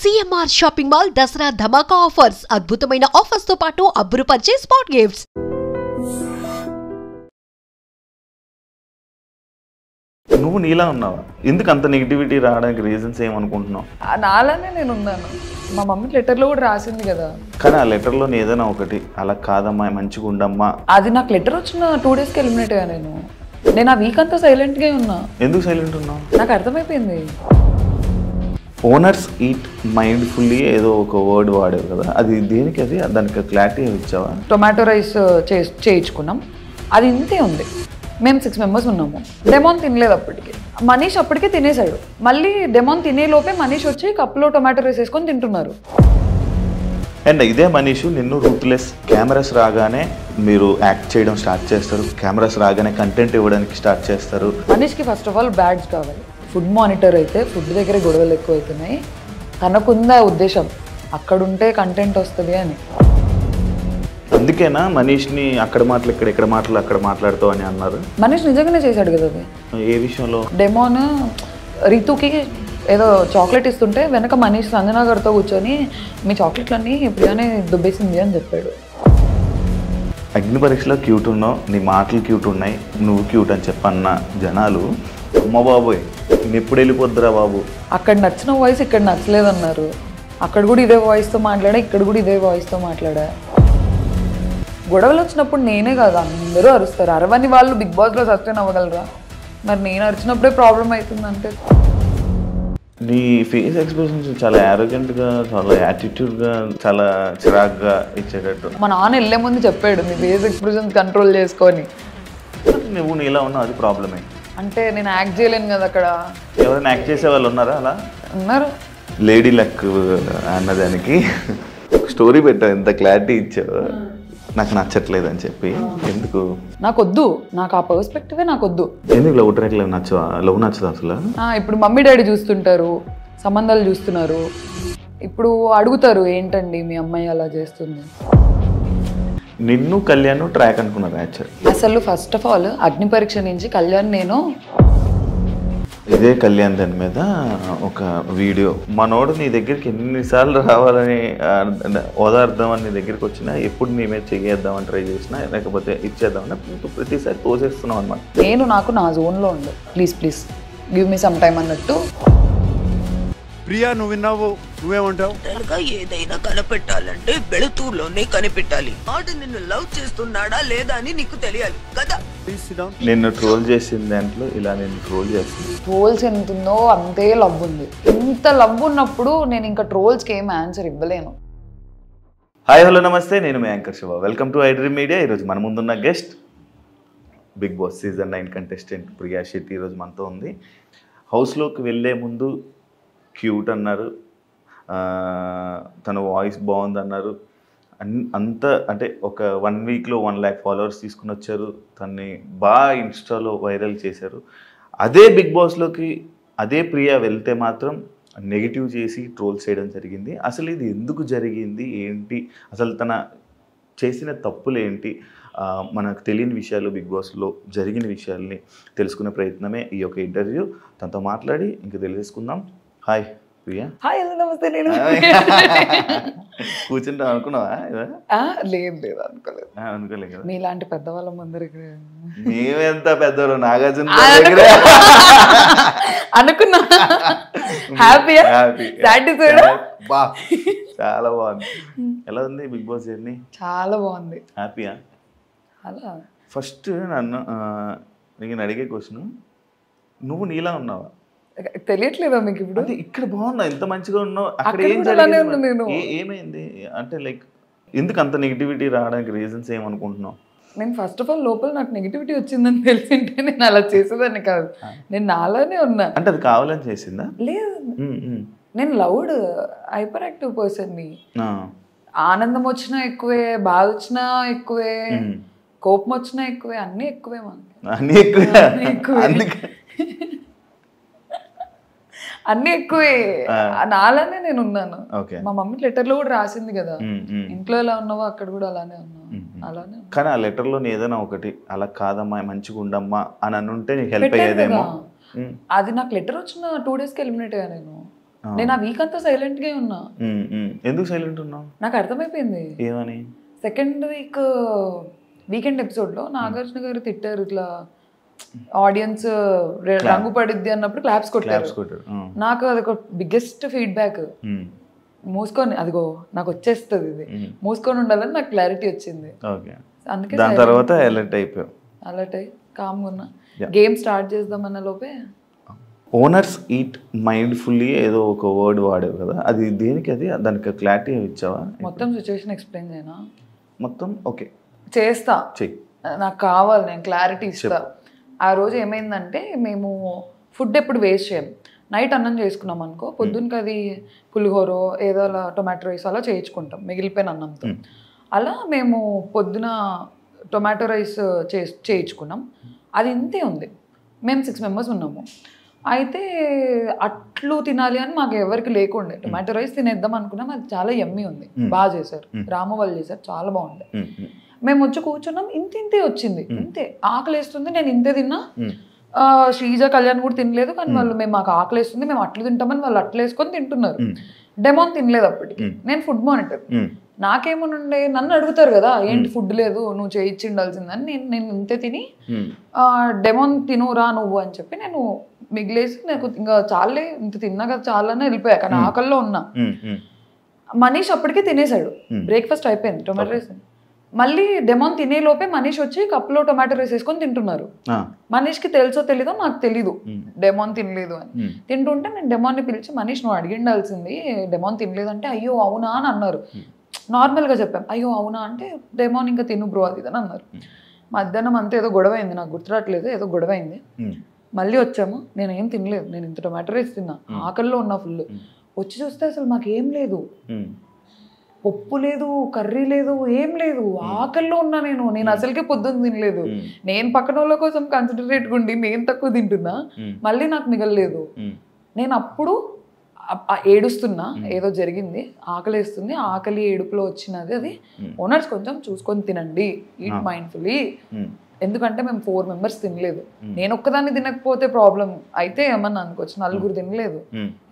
CMR shopping mall Dasara ధమాకా offers అద్భుతమైన offers తో పాటు అబ్బురుపరిచే స్పాట్ గిఫ్ట్స్. నువ్వు నీలా ఉన్నావా? ఎందుకు అంత నెగిటివిటీ రావడానికి రీజన్స్ ఏమనుకుంటున్నావు? నాలానే నేను ఉన్నాను. మా మమ్మీ లెటర్లో కూడా రాసింది కదా. కానీ ఆ లెటర్లో ఏదైనా ఒకటి అలా కాదమ్మా మంచిగా ఉండమ్మా, అది నాకు లెటర్ వచ్చిన 2 డేస్కి ఎలిమినేట్ అయ్యా. నేను ఆ వీక్ అంతా సైలెంట్గా ఉన్నా. ఎందుకు సైలెంట్ ఉన్నావు? నాకు అర్థమైపోయింది. ఓనర్స్ ఈట్ మైండ్ఫుల్లీ ఏదో ఒక వర్డ్ వాడేవి కదా, అది దేనికి? అది దానికి క్లారిటీ ఇచ్చావా? టొమాటో రైస్ చేయించుకున్నాం, అది ఇంతే ఉంది. మేము 6 మెంబర్స్ ఉన్నాము. డెమోన్ తినలేదు అప్పటికి. మనీష్ అప్పటికే తినేశాడు. మళ్ళీ డెమోన్ తినేలోపే మనీష్ వచ్చి కప్లో టొమాటో రైస్ వేసుకొని తింటున్నారు. అండ్ ఇదే మనీష్ నిన్ను రూత్లెస్, కెమెరాస్ రాగానే మీరు యాక్ట్ చేయడం స్టార్ట్ చేస్తారు, కెమెరాస్ రాగానే కంటెంట్ ఇవ్వడానికి స్టార్ట్ చేస్తారు. మనీష్కి ఫస్ట్ ఆఫ్ ఆల్ బ్యాడ్స్ కావాలి. ఫుడ్ మానిటర్ అయితే ఫుడ్ దగ్గర గొడవలు ఎక్కువ అవుతున్నాయి. తనకుందా ఉద్దేశం అక్కడుంటే కంటెంట్ వస్తుంది అని. అందుకేనా మనీష్ని అక్కడ మాటలు ఇక్కడ మాటలు అక్కడ మాట్లాడుతావు అని అన్నారు? మనీష్ నిజంగానే చేశాడు కదా అది. ఏ విషయంలో? డెమోన్ రీతుకి ఏదో చాక్లెట్ ఇస్తుంటే వెనక మనీష్ సంజనా గారితో కూర్చొని మీ చాక్లెట్లన్నీ ప్రియానే దుబ్బేసింది అని చెప్పాడు. అగ్ని పరీక్షలో క్యూట్ ఉన్నావు, నీ మాటలు క్యూట్ ఉన్నాయి, నువ్వు క్యూట్ అని చెప్పన్న జనాలు అమ్మ బాబోయ్ నేను ఎప్పుడు వెళ్ళిపోద్దురా బాబు. అక్కడ నచ్చిన వాయిస్ ఇక్కడ నచ్చలేదన్నారు. అక్కడ కూడా ఇదే వాయిస్తో మాట్లాడా, ఇక్కడ కూడా ఇదే వాయిస్తో మాట్లాడా. గొడవలు వచ్చినప్పుడు నేనే కాదు అందరూ అరుస్తారు. అరవని వాళ్ళు బిగ్ బాస్లో సస్టైన్ అవ్వగలరా? మరి నేను అరిచినప్పుడే ప్రాబ్లం అవుతుందంటే. నీ ఫేస్ ఎక్స్ప్రెషన్స్ చాలా యారోగెంట్గా, చాలా యాటిట్యూడ్గా, చాలా చిరాగ్గా ఇచ్చేటట్టు. మా నాన్న వెళ్ళే ముందు చెప్పాడు నీ ఫేస్ ఎక్స్ప్రెషన్స్ కంట్రోల్ చేసుకొని. నువ్వు నీలా ఉన్నావు, అది ప్రాబ్లమే. అంటే నేను యాక్ట్ చేయలేను కదా అక్కడ. ఎవరైనా యాక్ట్ చేసే వాళ్ళు ఉన్నారా అలా? ఉన్నారు. లేడీ లక్ అన్నదానికి స్టోరీ పెట్టావు, ఎంత క్లారిటీ ఇచ్చావు. నాకు నచ్చట్లేదు అని చెప్పి. ఎందుకు? నాకొద్దు, నాకు ఆ పర్స్పెక్టివే నాకొద్దు. ఎందుకు లవ్ ట్రాక్ నచ్చవా? లవ్ నచ్చదు అసలు? ఇప్పుడు మమ్మీ డాడీ చూస్తుంటారు, సంబంధాలు చూస్తున్నారు. ఇప్పుడు అడుగుతారు ఏంటండి మీ అమ్మాయి అలా చేస్తుంది. నిన్ను కళ్యాణ్ ట్రాక్ అనుకున్నారు యాక్చువల్లీ. అసలు ఫస్ట్ ఆఫ్ ఆల్ అగ్ని పరీక్ష నుంచి కళ్యాణ్ నేను ఇదే కళ్యాణ్ దాని మీద ఒక వీడియో, మనోడు నీ దగ్గరికి ఎన్నిసార్లు రావాలని ఓదార్దామని నీ దగ్గరికి వచ్చినా, ఎప్పుడు నీ మీద చెయ్యేద్దామని ట్రై చేసినా, లేకపోతే ఇచ్చేద్దామని ప్రతిసారి తోసేస్తున్నావు అనమాట. నేను నాకు నా జోన్లో ఉండు, please please give me some time అన్నట్టు. ప్రియా నువ్వు విన్నావు, నువ్వేమంటావు? ఏదైనా కనిపెట్టాలంటే వెళుతూలోనే కనిపెట్టాలి. వాడు నిన్ను లవ్ చేస్తున్నాడా లేదా అని నీకు తెలియాలి కదా. నిన్ను ట్రోల్ చేసిన దాంట్లో ఇలా నేను ట్రోల్ చేస్తాను. ట్రోల్స్ ఎంత ఉందో అంతే లవ్ ఉంది. ఇంత లవ్ ఉన్నప్పుడు నేను ఇంకా ట్రోల్స్కి ఏం ఆన్సర్ ఇవ్వలేను. హాయ్ హలో నమస్తే, నేను మీ anchor Shiva. Welcome to iDream Media. ఈరోజు మన ముందున్న guest Bigg Boss season 9 contestant Priya Shetty ఈరోజు మనతో ఉంది. హౌస్లోకి వెళ్ళే ముందు క్యూట్ అన్నారు, తన వాయిస్ బాగుంది అన్నారు. అంత అంటే ఒక 1 వీక్లో 1 lakh ఫాలోవర్స్ తీసుకుని వచ్చారు. తన్ని బాగా ఇన్స్టాలో వైరల్ చేశారు. అదే బిగ్ బాస్లోకి అదే ప్రియా వెళ్తే మాత్రం నెగిటివ్ చేసి ట్రోల్స్ చేయడం జరిగింది. అసలు ఇది ఎందుకు జరిగింది, ఏంటి అసలు తన చేసిన తప్పులు ఏంటి, మనకు తెలియని విషయాలు, బిగ్ బాస్లో జరిగిన విషయాల్ని తెలుసుకునే ప్రయత్నమే ఈ యొక్క ఇంటర్వ్యూ. తనతో మాట్లాడి ఇంకా తెలియజేసుకుందాం. హాయ్ ప్రియా. హాయ్ హలో నమస్తే. నేను కూర్చుంటా అనుకున్నావా? లేదు లేదు అనుకోలేదు. అనుకోలేదు కదా. మీలాంటి పెద్దవాళ్ళ ముందరికి మేమెంత పెద్దవాళ్ళు, నాగార్జున అనుకున్నా. హ్యాపీయా? బా చాలా బాగుంది. ఎలా ఉంది బిగ్ బాస్ జర్నీ? చాలా బాగుంది. హ్యాపీయా? అలా ఫస్ట్ నేను అడిగే క్వశ్చన్, నువ్వు నీలా ఉన్నావా? తెలియట్లేదా మీకు ఇప్పుడు? అంటే ఇక్కడ బాగున్నావు, ఎంత మంచిగా ఉన్నావు, అక్కడ ఏమైంది? అంటే లైక్ ఎందుకు అంత నెగిటివిటీ రావడానికి రీజన్స్ ఏమనుకుంటున్నావు? నేను ఫస్ట్ ఆఫ్ ఆల్ లోపల నాకు నెగిటివిటీ వచ్చిందని తెలిసింటే నేను అలా చేసేదాన్ని కాదు. నేను నాలానే ఉన్నా. అంటే అది కావాలని చేసిందా? లేదు, నేను లౌడ్ హైపర్ యాక్టివ్ పర్సన్ని. ఆనందం వచ్చినా ఎక్కువే, బాధ వచ్చినా ఎక్కువే, కోపం వచ్చినా ఎక్కువే, అన్నీ ఎక్కువే. మనకి అన్నీ ఎక్కువే, అన్నీ ఎక్కువే. నాలానే నేను ఉన్నాను. మా మమ్మీ లెటర్లో కూడా రాసింది కదా, ఇంట్లో ఎలా ఉన్నావో అక్కడ కూడా అలానే ఉన్నావు, అలానే. కానీ ఆ లెటర్లో ఏదైనా ఒకటి అలా కాదమ్మా మంచిగా ఉండమ్మా అని అనుంటే నీకు హెల్ప్ అయ్యేదేమో. అది నాకు లెటర్ వచ్చిన 2 డేస్కి ఎలిమినేట్ అయ్యా నేను. నేను ఆ వీక్ అంతా సైలెంట్ గా ఉన్నా. ఎందుకు సైలెంట్ ఉన్నావు? నాకు అర్థమైపోయింది. ఏమని? సెకండ్ వీకెండ్ ఎపిసోడ్ లో నాగార్జున గారు తిట్టారు, ఇట్లా ఆడియన్స్ రంగు పడిద్ది అన్నప్పుడు క్లాప్స్ కొట్టారు. నాకు అదొక బిగ్గెస్ట్ ఫీడ్బ్యాక్. మూసుకొని అదిగో నాకు వచ్చేస్తుంది, ఇది మూసుకొని ఉండాలని నాకు క్లారిటీ వచ్చింది. అందుకే దాని తర్వాత అలర్ట్ అయిపోయావు. అలర్ట్ అయ్యి కామ్గా ఉన్నా. గేమ్ స్టార్ట్ చేద్దామన్న లోపే ఓనర్స్ ఈట్ మైండ్ఫుల్లీ ఏదో ఒక వర్డ్ వాడేవు కదా, అది దేనికి? అది దానికి క్లారిటీ ఇచ్చావా? మొత్తం సిచ్యువేషన్ ఎక్స్ప్లెయిన్ చేయనా? మొత్తం ఓకే చేస్తా, చెయ్యి. నాకు కావాలి, నేను క్లారిటీ ఇస్తా. ఆ రోజు ఏమైందంటే మేము ఫుడ్ ఎప్పుడు వేస్ట్ చేయం. నైట్ అన్నం చేసుకున్నాం అనుకో, పొద్దున్నకి అది పులిహోరో ఏదో అలా టొమాటో రైస్ అలా చేయించుకుంటాం మిగిలిపోయిన అన్నంతో. అలా మేము పొద్దున టొమాటో రైస్ చేయించుకున్నాం. అది ఇంతే ఉంది. మేము 6 members ఉన్నాము. అయితే అట్లు తినాలి అని మాకు ఎవరికి లేకుండే. టొమాటో రైస్ తినేద్దాం అనుకున్నాం. అది చాలా యమ్మీ ఉంది, బాగా చేశారు, రాము వాళ్ళు చేశారు, చాలా బాగుండే. మేము వచ్చి కూర్చున్నాం, ఇంతే వచ్చింది, ఇంతే ఆకలి వేస్తుంది. నేను ఇంతే తిన్నా. శ్రీజ కళ్యాణ్ కూడా తినలేదు, కానీ వాళ్ళు మాకు ఆకలి వేస్తుంది, మేము అట్లు తింటామని వాళ్ళు అట్లు వేసుకొని తింటున్నారు. డెమోన్ తినలేదు అప్పటికి. నేను ఫుడ్ మానిటర్. నాకేమనుండే, నన్ను అడుగుతారు కదా ఏంటి ఫుడ్ లేదు నువ్వు చేయించి ఉండాల్సిందని. నేను ఇంతే తిని డెమోన్ తినురా నువ్వు అని చెప్పి నేను మిగిలేసి, నాకు ఇంకా చాలే ఇంత తిన్నా కదా చాలని వెళ్ళిపోయా. కానీ ఆకల్లో ఉన్నా. మనీష్ అప్పటికే తినేసాడు, బ్రేక్ఫాస్ట్ అయిపోయింది, టొమాటో రైస్. మళ్ళీ డెమోన్ తినే లోపే మనీష్ వచ్చి కప్పులో టొమాటో రైస్ వేసుకొని తింటున్నారు. మనీష్కి తెలుసో తెలీదో నాకు తెలీదు డెమోన్ తినలేదు అని. తింటుంటే నేను డెమోన్ని పిలిచి, మనీష్ నువ్వు అడిగిండాల్సింది, డెమోన్ తినలేదు అంటే అయ్యో అవునా అని అన్నారు. నార్మల్గా చెప్పాం, అయ్యో అవునా అంటే డెమోన్ ఇంకా తిను బ్రో అది అని అన్నారు. మధ్యాహ్నం అంతా ఏదో గొడవ అయింది, నాకు గుర్తురాట్లేదు, ఏదో గొడవ అయింది. మళ్ళీ వచ్చాము, నేను ఏం తినలేదు, నేను ఇంత టొమాటో రైస్ తిన్నా, ఆకల్లో ఉన్నా ఫుల్. వచ్చి చూస్తే అసలు మాకేం లేదు, పప్పు లేదు, కర్రీ లేదు, ఏం లేదు, ఆకల్లో ఉన్నా. నేను అసలుకే పొద్దున్న తినలేదు. నేను పక్కన వాళ్ళ కోసం కన్సిడరేట్గా ఉండి నేను తక్కువ తింటున్నా, మళ్ళీ నాకు మిగలలేదు. నేను అప్పుడు ఏడుస్తున్నా, ఏదో జరిగింది, ఆకలి వేస్తుంది, ఆకలి ఏడుపులో వచ్చినది అది. ఓనర్స్ కొంచెం చూసుకొని తినండి, ఈట్ మైండ్ఫుల్లీ. ఎందుకంటే మేము 4 members తినలేదు. నేను ఒక్కదాన్ని తినకపోతే ప్రాబ్లం అయితే ఏమన్నా అనుకోవచ్చు. 4 తినలేదు,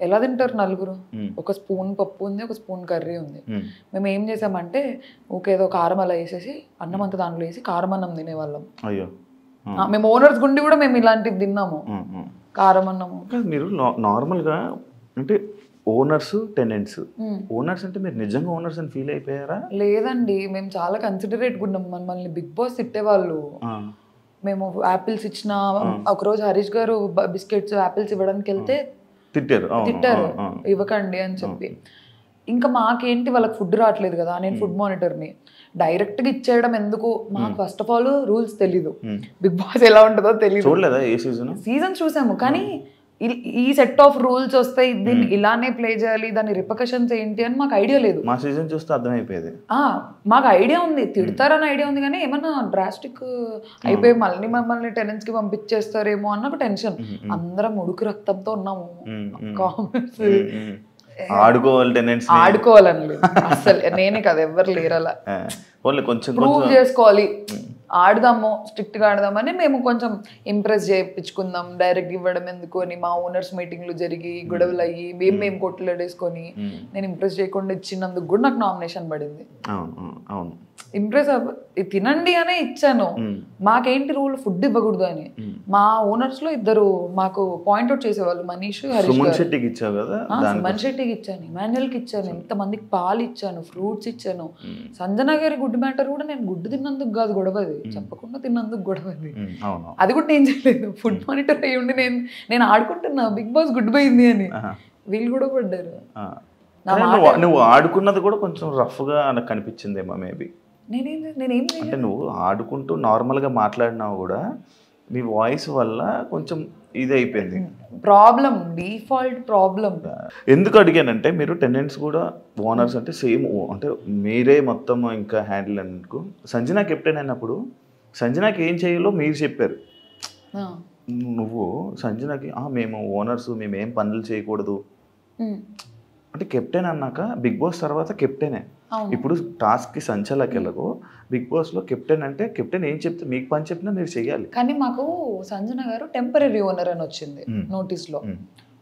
ఎలా తింటారు 4? ఒక స్పూన్ పప్పు ఉంది, ఒక స్పూన్ కర్రీ ఉంది. మేము ఏం చేసామంటే ఏదో కారం అలా వేసేసి అన్నం అంతా దాంట్లో వేసి కారం అన్నం తినేవాళ్ళం. మేము ఓనర్స్ గుండి కూడా మేము ఇలాంటివి తిన్నాము, కారం అన్నము. మీరు నార్మల్గా అంటే ఓనర్స్ టెనెంట్స్, ఓనర్స్ అంటే మీరు నిజంగా ఓనర్స్ అని ఫీల్ అయిపోయారా? లేదండి, మేము చాలా కన్సిడరేట్గా ఉన్నాం. మమ్మల్ని బిగ్ బాస్ తిట్టేవాళ్ళు. మేము యాపిల్స్ ఇచ్చిన ఒకరోజు హరీష్ గారు బిస్కెట్స్ యాపిల్స్ ఇవ్వడానికి వెళ్తే తిట్టారు, ఇవ్వకండి అని చెప్పి. ఇంకా మాకేంటి, వాళ్ళకి ఫుడ్ రావట్లేదు కదా, నేను ఫుడ్ మానిటర్ని, డైరెక్ట్గా ఇచ్చేయడం ఎందుకు? మాకు ఫస్ట్ ఆఫ్ ఆల్ రూల్స్ తెలీదు, బిగ్ బాస్ ఎలా ఉంటుందో తెలీదు. సీజన్ చూసాము కానీ ఈ సెట్ ఆఫ్ రూల్స్ వస్తాయి, దీన్ని ఇలానే ప్లే చేయాలి, దాని రిపర్కషన్స్ ఏంటి అని మాకు ఐడియా లేదు. మా సీజన్ చూస్తే అర్థమైపోయేది. మాకు ఐడియా ఉంది, తిడతారని ఐడియా ఉంది, కానీ ఏమన్నా డ్రాస్టిక్ అయిపోయి మమ్మల్ని టెనెంట్స్ కి పంపించేస్తారేమో అన్న ఒక టెన్షన్. అందరం ఉడుకు రక్తంతో ఉన్నాము. కామెంట్స్ ఆడుకోవాలని లేదు అసలు, నేనే కదా, ఎవరు లేరు అలా. ప్రూవ్ చేసుకోవాలి, ఆడదాము, స్ట్రిక్ట్గా ఆడదామని మేము కొంచెం ఇంప్రెస్ చేయించుకుందాం. డైరెక్ట్ ఇవ్వడం ఎందుకు అని మా ఓనర్స్ మీటింగ్లు జరిగి గొడవలు అయ్యి మేము కొట్లాడేసుకొని నేను ఇంప్రెస్ చేయకుండా ఇచ్చినందుకు కూడా నాకు నామినేషన్ పడింది. ఇంప్రెస్ తినండి అనే ఇచ్చాను. మాకేంటి రూల్, ఫుడ్ ఇవ్వకూడదు అని. మా ఓనర్స్ లో 2 మాకు పాయింట్అవుట్ చేసేవాళ్ళు, మనీష్, హరీష్. సుమన్ శెట్టికి ఇచ్చాను, ఇమాన్యుయల్కి ఇచ్చాను, ఎంతమందికి పాలు ఇచ్చాను, ఫ్రూట్స్ ఇచ్చాను. సంజన గారి గుడ్ మ్యాటర్ కూడా నేను గుడ్డు తిన్నందుకు కాదు గొడవది, చెప్పకుండా తిన్నందుకు గొడవది. అది కూడా నేను చేయలేదు, ఫుడ్ మానిటర్ అయ్యి ఉండి నేను ఆడుకుంటున్నా బిగ్ బాస్ గుడ్ పోయింది అని. వీళ్ళు కూడా పడ్డారు. నువ్వు ఆడుకున్నది కూడా కొంచెం రఫ్ గా కనిపించిందేమో మేబీ. అంటే నువ్వు ఆడుకుంటూ నార్మల్గా మాట్లాడినావు కూడా మీ వాయిస్ వల్ల కొంచెం ఇది అయిపోయింది ప్రాబ్లం, డిఫాల్ట్ ప్రాబ్లం. ఎందుకు అడిగానంటే మీరు టెనెంట్స్ కూడా ఓనర్స్ అంటే సేమ్, అంటే మీరే మొత్తం ఇంకా హ్యాండిల్ అనుకో. సంజన కెప్టెన్ అయినప్పుడు సంజనాకి ఏం చేయాలో మీరు చెప్పారు. నువ్వు సంజనకి మేము ఓనర్స్, మేము ఏం పనులు చేయకూడదు అంటే, కెప్టెన్ అన్నాక బిగ్ బాస్ తర్వాత కెప్టెనే. ఇప్పుడు టాస్క్కి సంచలకి వెళ్ళకు, బిగ్ బాస్లో కెప్టెన్ అంటే కెప్టెన్ ఏం చెప్తే మీకు పని చెప్పినా మీరు చెయ్యాలి. కానీ మాకు సంజన గారు టెంపరీ ఓనర్ అని వచ్చింది నోటీస్లో.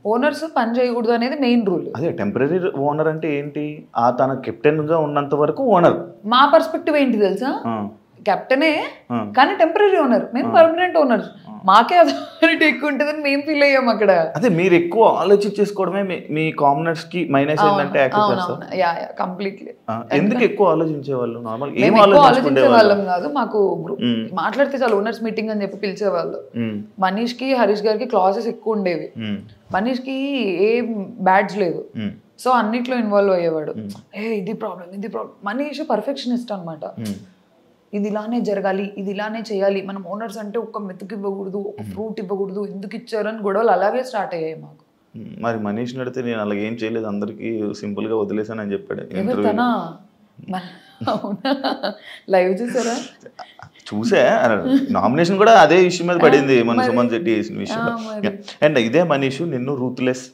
ఓనర్స్ పని చేయకూడదు అనేది మెయిన్ రూల్. అదే టెంపరీ ఓనర్ అంటే ఏంటి? తన కెప్టెన్ గా ఉన్నంత వరకు ఓనర్. మా పర్స్పెక్టివ్ ఏంటి తెలుసా, కెప్టెనే కానీ టెంపరీ ఓనర్, మేము పర్మనెంట్ ఓనర్స్, మాకే అథారిటీ ఎక్కువ ఉంటుందని మేము ఫీల్ అయ్యాం అక్కడ. అదే మీరు ఎక్కువ ఆలోచించేసుకోవడమే మీ కామనర్స్ కి మైనస్ ఏంటంటే కంప్లీట్లీ. ఎందుకు ఎక్కువ ఆలోచించేవాళ్ళు? నార్మల్ ఏం ఆలోచించే వాళ్ళం కాదు, మాకు మాట్లాడితే చాలా ఓనర్స్ మీటింగ్ అని చెప్పి పిలిచేవాళ్ళు. మనీష్ కి హరీష్ గారికి క్లాసెస్ ఎక్కువ ఉండేవి, మనీష్ కి ఏం బ్యాడ్జ్ లేదు, సో అన్నిట్లో ఇన్వాల్వ్ అయ్యేవాడు. ఇది ప్రాబ్లం. మనీష్ పర్ఫెక్షనిస్ట్ అనమాట. ఇది ఇలానే జరగాలి, ఇది ఇలానే చేయాలి, మనం ఓనర్స్ అంటే ఒక్క మెతుకు ఇవ్వకూడదు, ఒక ఫ్రూట్ ఇవ్వకూడదు, ఎందుకు ఇచ్చారు అని గొడవలు అలాగే స్టార్ట్ అయ్యాయి మాకు. మరి మనీష్ నడితే నేను అలాగే ఏం చేయలేదు, అందరికి సింపుల్ గా వదిలేసాను అని చెప్పాడు. లైవ్ చూసారా? చూసా, నామినేషన్ కూడా అదే ఇష్యూ మీద పడింది, మన సుమన్ శెట్టి చేసిన విషయం. అండ్ ఇదే మనీష్ నిన్ను రూత్లెస్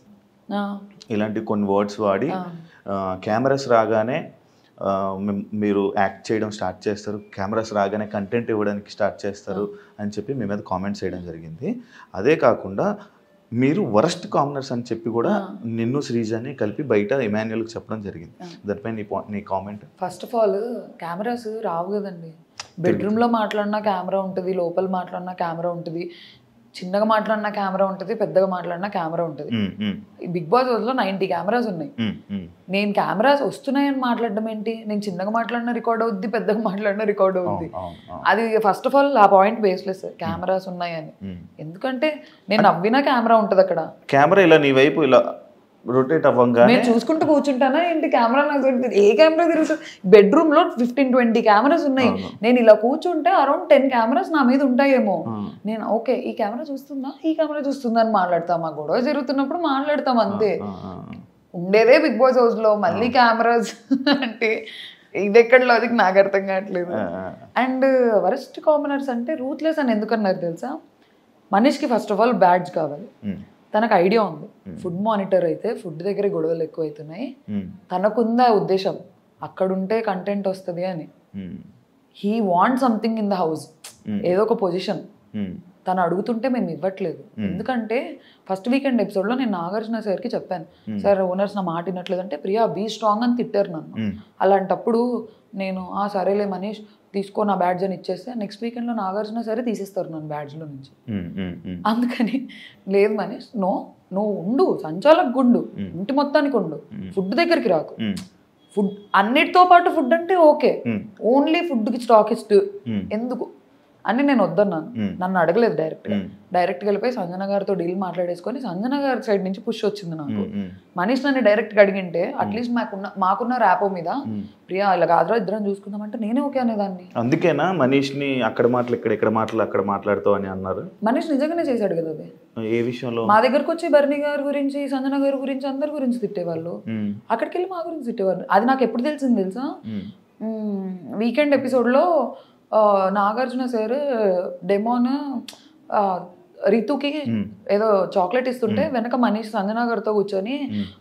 ఇలాంటి కొన్ని వర్డ్స్ వాడి కెమెరాస్ రాగానే మీరు యాక్ట్ చేయడం స్టార్ట్ చేస్తారు, కెమెరాస్ రాగానే కంటెంట్ ఇవ్వడానికి స్టార్ట్ చేస్తారు అని చెప్పి మీ మీద కామెంట్స్ చేయడం జరిగింది. అదే కాకుండా మీరు వరస్ట్ కామనర్స్ అని చెప్పి కూడా నిన్ను శ్రీజాని కలిపి బయట ఇమాన్యుయల్కి చెప్పడం జరిగింది. దానిపై నీ comment? First of all cameras రావు కదండి. బెడ్రూమ్లో మాట్లాడినా కెమెరా ఉంటుంది, లోపల మాట్లాడినా కెమెరా ఉంటుంది, చిన్నగా మాట్లాడినా కెమెరా ఉంటుంది, పెద్దగా మాట్లాడినా కెమెరా ఉంటుంది. బిగ్ బాస్ లో 90 కెమెరాస్ ఉన్నాయి. నేను కెమెరాస్ వస్తున్నాయని మాట్లాడడం ఏంటి? నేను చిన్నగా మాట్లాడినా రికార్డ్ అవుద్ది, పెద్దగా మాట్లాడినా రికార్డ్ అవుద్ది. అది ఫస్ట్ ఆఫ్ ఆల్ ఆ పాయింట్ బేస్లెస్, కెమెరాస్ ఉన్నాయని. ఎందుకంటే నేను నవ్వినా కెమెరా ఉంటుంది అక్కడ. కెమెరా ఇలా నీ వైపు ఇలా రొటేట్ అవ్వంగా నేను చూసుకుంటూ కూర్చుంటానా ఏంటి? కెమెరా నాకు ఏ కెమెరా తిరుగుతుంది? బెడ్రూమ్ లో 15-20 కెమెరాస్ ఉన్నాయి. నేను ఇలా కూర్చుంటే అరౌండ్ 10 కెమెరాస్ నా మీద ఉంటాయేమో. నేను ఓకే ఈ కెమెరా చూస్తుందా, ఈ కెమెరా చూస్తుందా అని మాట్లాడతాం. ఆ గొడవ జరుగుతున్నప్పుడు మాట్లాడతాం అంతే. ఉండేదే బిగ్ బాస్ హౌస్ లో, మళ్ళీ కెమెరాస్ అంటే ఇది ఎక్కడ లాజిక్ నాకు అర్థం కావట్లేదు. అండ్ వరస్ట్ కామనర్స్ అంటే రూత్లెస్ అని ఎందుకన్నారు తెలుసా? మనీష్కి ఫస్ట్ ఆఫ్ ఆల్ బ్యాడ్జ్ కావాలి. తనకు ఐడియా ఉంది, ఫుడ్ మానిటర్ అయితే ఫుడ్ దగ్గర గొడవలు ఎక్కువ అవుతున్నాయి, తనకుందా ఉద్దేశం అక్కడుంటే కంటెంట్ వస్తుంది అని. He want something in the house, ఏదో ఒక పొజిషన్. తను అడుగుతుంటే మేము ఇవ్వట్లేదు. ఎందుకంటే ఫస్ట్ వీకెండ్ ఎపిసోడ్లో నేను నాగార్జున సార్కి చెప్పాను, సార్ ఓనర్స్ నా మాట వినట్లేదంటే ప్రియా బీ స్ట్రాంగ్ అని తిట్టారు నన్ను. అలాంటప్పుడు నేను సరేలే మనీష్ తీసుకో నా బ్యాడ్జ్ అని ఇచ్చేస్తే నెక్స్ట్ వీకెండ్లో నాగార్జున సరే తీసేస్తారు నన్ను బ్యాడ్జ్లో నుంచి. అందుకని లేదు మనీష్, నువ్వు ఉండు, సంచాలకు గుండు, ఇంటి మొత్తానికి ఉండు, ఫుడ్ దగ్గరికి రాకు. ఫుడ్ అన్నిటితో పాటు ఫుడ్ అంటే ఓకే, ఓన్లీ ఫుడ్కి స్టాకిస్ట్ ఎందుకు అని నేను వద్దన్నాను. నన్ను అడగలేదు డైరెక్ట్గా వెళ్ళిపోయి సంజన గారితో డీల్ మాట్లాడేసుకొని సంజన గారి సైడ్ నుంచి పుష్ వచ్చింది నాకు. మనీష్ నన్ను డైరెక్ట్గా అడిగింటే అట్లీస్ట్ మాకున్న ర్యాపో మీద ప్రియా ఇలా కాదురా ఇద్దరం చూసుకుందామంటే నేనే ఓకే అనేదాన్ని. అందుకేనా మనీష్ని అక్కడ మాటలు ఇక్కడ మాటలు అక్కడ మాట్లాడుతావు అని అన్నారు. మనీష్ నిజంగానే చేశాడు కదా అది. ఏ విషయంలో? మా దగ్గరకు వచ్చి బర్నీ గారి గురించి, సంజన గారి గురించి, అందరి గురించి తిట్టేవాళ్ళు. అక్కడికి వెళ్ళి మా గురించి తిట్టేవాళ్ళు. అది నాకు ఎప్పుడు తెలిసింది తెలుసా? వీకెండ్ ఎపిసోడ్లో నాగార్జున సార్ డెమోన్ రితుకి ఏదో చాక్లెట్ ఇస్తుంటే వెనక మనీష్ సంజన గారితో కూర్చొని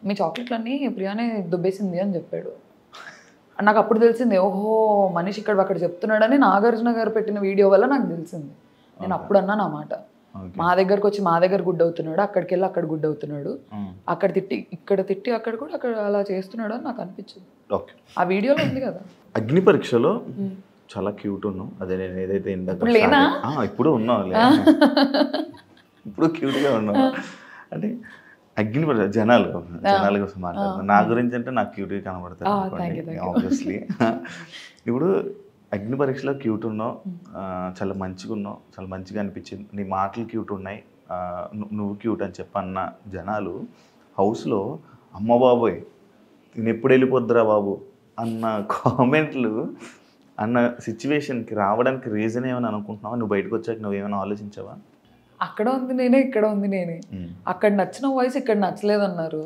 మీ చాక్లెట్లన్నీ ప్రియానే దుబ్బేసింది అని చెప్పాడు. నాకు అప్పుడు తెలిసింది, ఓహో మనీష్ ఇక్కడ అక్కడ చెప్తున్నాడని నాగార్జున గారు పెట్టిన వీడియో వల్ల నాకు తెలిసింది. నేను అప్పుడు అన్నాను ఆ మాట. మా దగ్గరకు వచ్చి మా దగ్గర గుడ్ అవుతున్నాడు, అక్కడికి వెళ్ళి అక్కడ గుడ్ అవుతున్నాడు, అక్కడ తిట్టి ఇక్కడ తిట్టి అక్కడ కూడా అక్కడ అలా చేస్తున్నాడు అని నాకు అనిపించింది. ఆ వీడియోలో ఉంది కదా. అగ్ని పరీక్షలో చాలా క్యూట్ ఉన్నావు. అదే నేను ఏదైతే ఇప్పుడు ఉన్నావు, ఇప్పుడు క్యూట్గా ఉన్నావు. అంటే అగ్ని పరీక్ష జనాల కోసం మాట్లాడుతున్నాను. నా గురించి అంటే నాకు క్యూట్గా కనబడతారు ఆబ్వియస్లీ. ఇప్పుడు అగ్ని పరీక్షలో క్యూట్ ఉన్నావు, చాలా మంచిగా ఉన్నావు, చాలా మంచిగా అనిపించింది, నీ మాటలు క్యూట్ ఉన్నాయి, నువ్వు క్యూట్ అని చెప్పన్న జనాలు హౌస్లో అమ్మ బాబోయ్ నేను ఎప్పుడు వెళ్ళిపోద్దురా బాబు అన్న కామెంట్లు అన్న సిచ్యువేషన్కి రావడానికి రీజన్ ఏమని అనుకుంటున్నావా? నువ్వు బయటకు వచ్చాక నువ్వేమైనా ఆలోచించావా? అక్కడ ఉంది నేనే, ఇక్కడ ఉంది నేనే. అక్కడ నచ్చిన వాయిస్ ఇక్కడ నచ్చలేదన్నారు,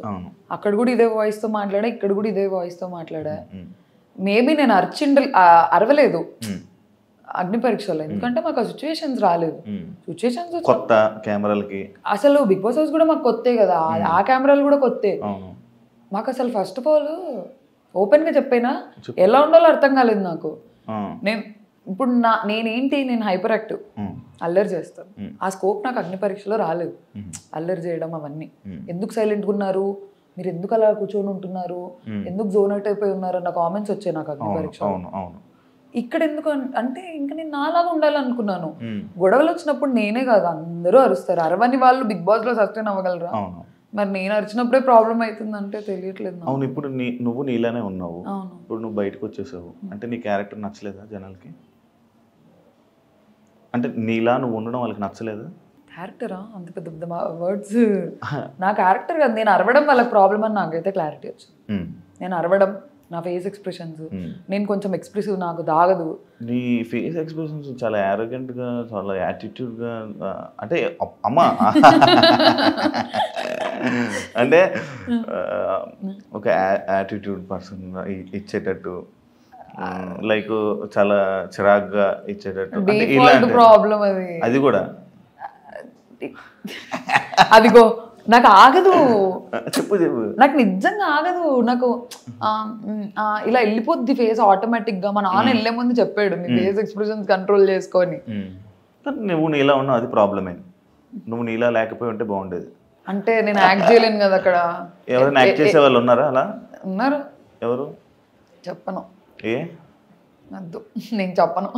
అక్కడ కూడా ఇదే వాయిస్తో మాట్లాడా, ఇక్కడ కూడా ఇదే వాయిస్తో మాట్లాడా. మేబీ నేను అరవలేదు అగ్ని పరీక్షలో, ఎందుకంటే మాకు ఆ సిచ్యువేషన్స్ రాలేదు. సిచ్యువేషన్స్ కొత్త కెమెరాలకి అసలు బిగ్ బాస్ హౌస్ కూడా మాకు కొత్తే కదా, ఆ కెమెరాలు కూడా కొత్తే మాకు. అసలు ఫస్ట్ ఆఫ్ ఆల్ ఓపెన్గా చెప్పైనా ఎలా ఉండాలో అర్థం కాలేదు నాకు. నేను ఇప్పుడు నేనేంటి, నేను హైపర్ యాక్టివ్, అల్లరి చేస్తారు. ఆ స్కోప్ నాకు అగ్ని పరీక్షలో రాలేదు. అల్లరి చేయడం అవన్నీ. ఎందుకు సైలెంట్గా ఉన్నారు, మీరు ఎందుకు అలా కూర్చొని ఉంటున్నారు, ఎందుకు జోన్ అవుట్ అయిపోయి ఉన్నారు అన్న కామెంట్స్ వచ్చాయి నాకు అగ్ని పరీక్ష. ఇక్కడ ఎందుకు అంటే ఇంకా నేను నాలాగా ఉండాలనుకున్నాను. గొడవలు వచ్చినప్పుడు నేనే కాదు అందరూ అరుస్తారు. అరవని వాళ్ళు బిగ్ బాస్ లో సస్టైన్ అవ్వగలరా? మరి నేను అరిచినప్పుడే ప్రాబ్లం అవుతుందంటే తెలియట్లేదు. అవును, ఇప్పుడు నువ్వు నీలానే ఉన్నావు, ఇప్పుడు నువ్వు బయటకు వచ్చేసావు అంటే నీ క్యారెక్టర్ నచ్చలేదా జనాలకి? అంటే నీలా నువ్వు ఉండడం వాళ్ళకి నచ్చలేదా? క్యారెక్టరా అంత పెద్ద పెద్ద వర్డ్స్. నా క్యారెక్టర్ కాదు, నేను అరవడం వాళ్ళకి ప్రాబ్లం అని నాకైతే క్లారిటీ వచ్చింది. నేను అరవడం, నా ఫేస్ ఎక్స్ప్రెషన్స్, నేను కొంచెం ఎక్స్ప్రెసివ్, నాకు దాగదు. నీ ఫేస్ ఎక్స్ప్రెషన్స్ చాలా యారోగెంట్ గా, చాలా యాటిట్యూడ్ గా, అంటే అమ్మా అంటే ఒక యాటిట్యూడ్ పర్సన్ ఇచ్చేటట్టు, లైక్ చాలా చిరాగ్గా ఇచ్చేటట్టు, ప్రాబ్లం అది కూడా అదిగో నాకు ఆగదు. చెప్పు చెప్పు. నాకు నిజంగా ఆగదు. నాకు ఇలా వెళ్ళిపోద్ది ఫేస్ ఆటోమేటిక్ గా. మా నాన్న వెళ్ళే ముందు చెప్పాడు, నీ ఫేస్ ఎక్స్ప్రెషన్స్ కంట్రోల్ చేసుకొని. నువ్వు నీలా ఉన్నావు, అది ప్రాబ్లమే. నువ్వు నీలా లేకపోయి ఉంటే బాగుండేది. అంటే నేను యాక్ట్ చేయలేను కదా అక్కడ. ఎవరైనా యాక్ట్ చేసే వాళ్ళు ఉన్నారా అలా? ఉన్నారు. ఎవరు? చెప్పను. ఏ వద్దు, నేను చెప్పను.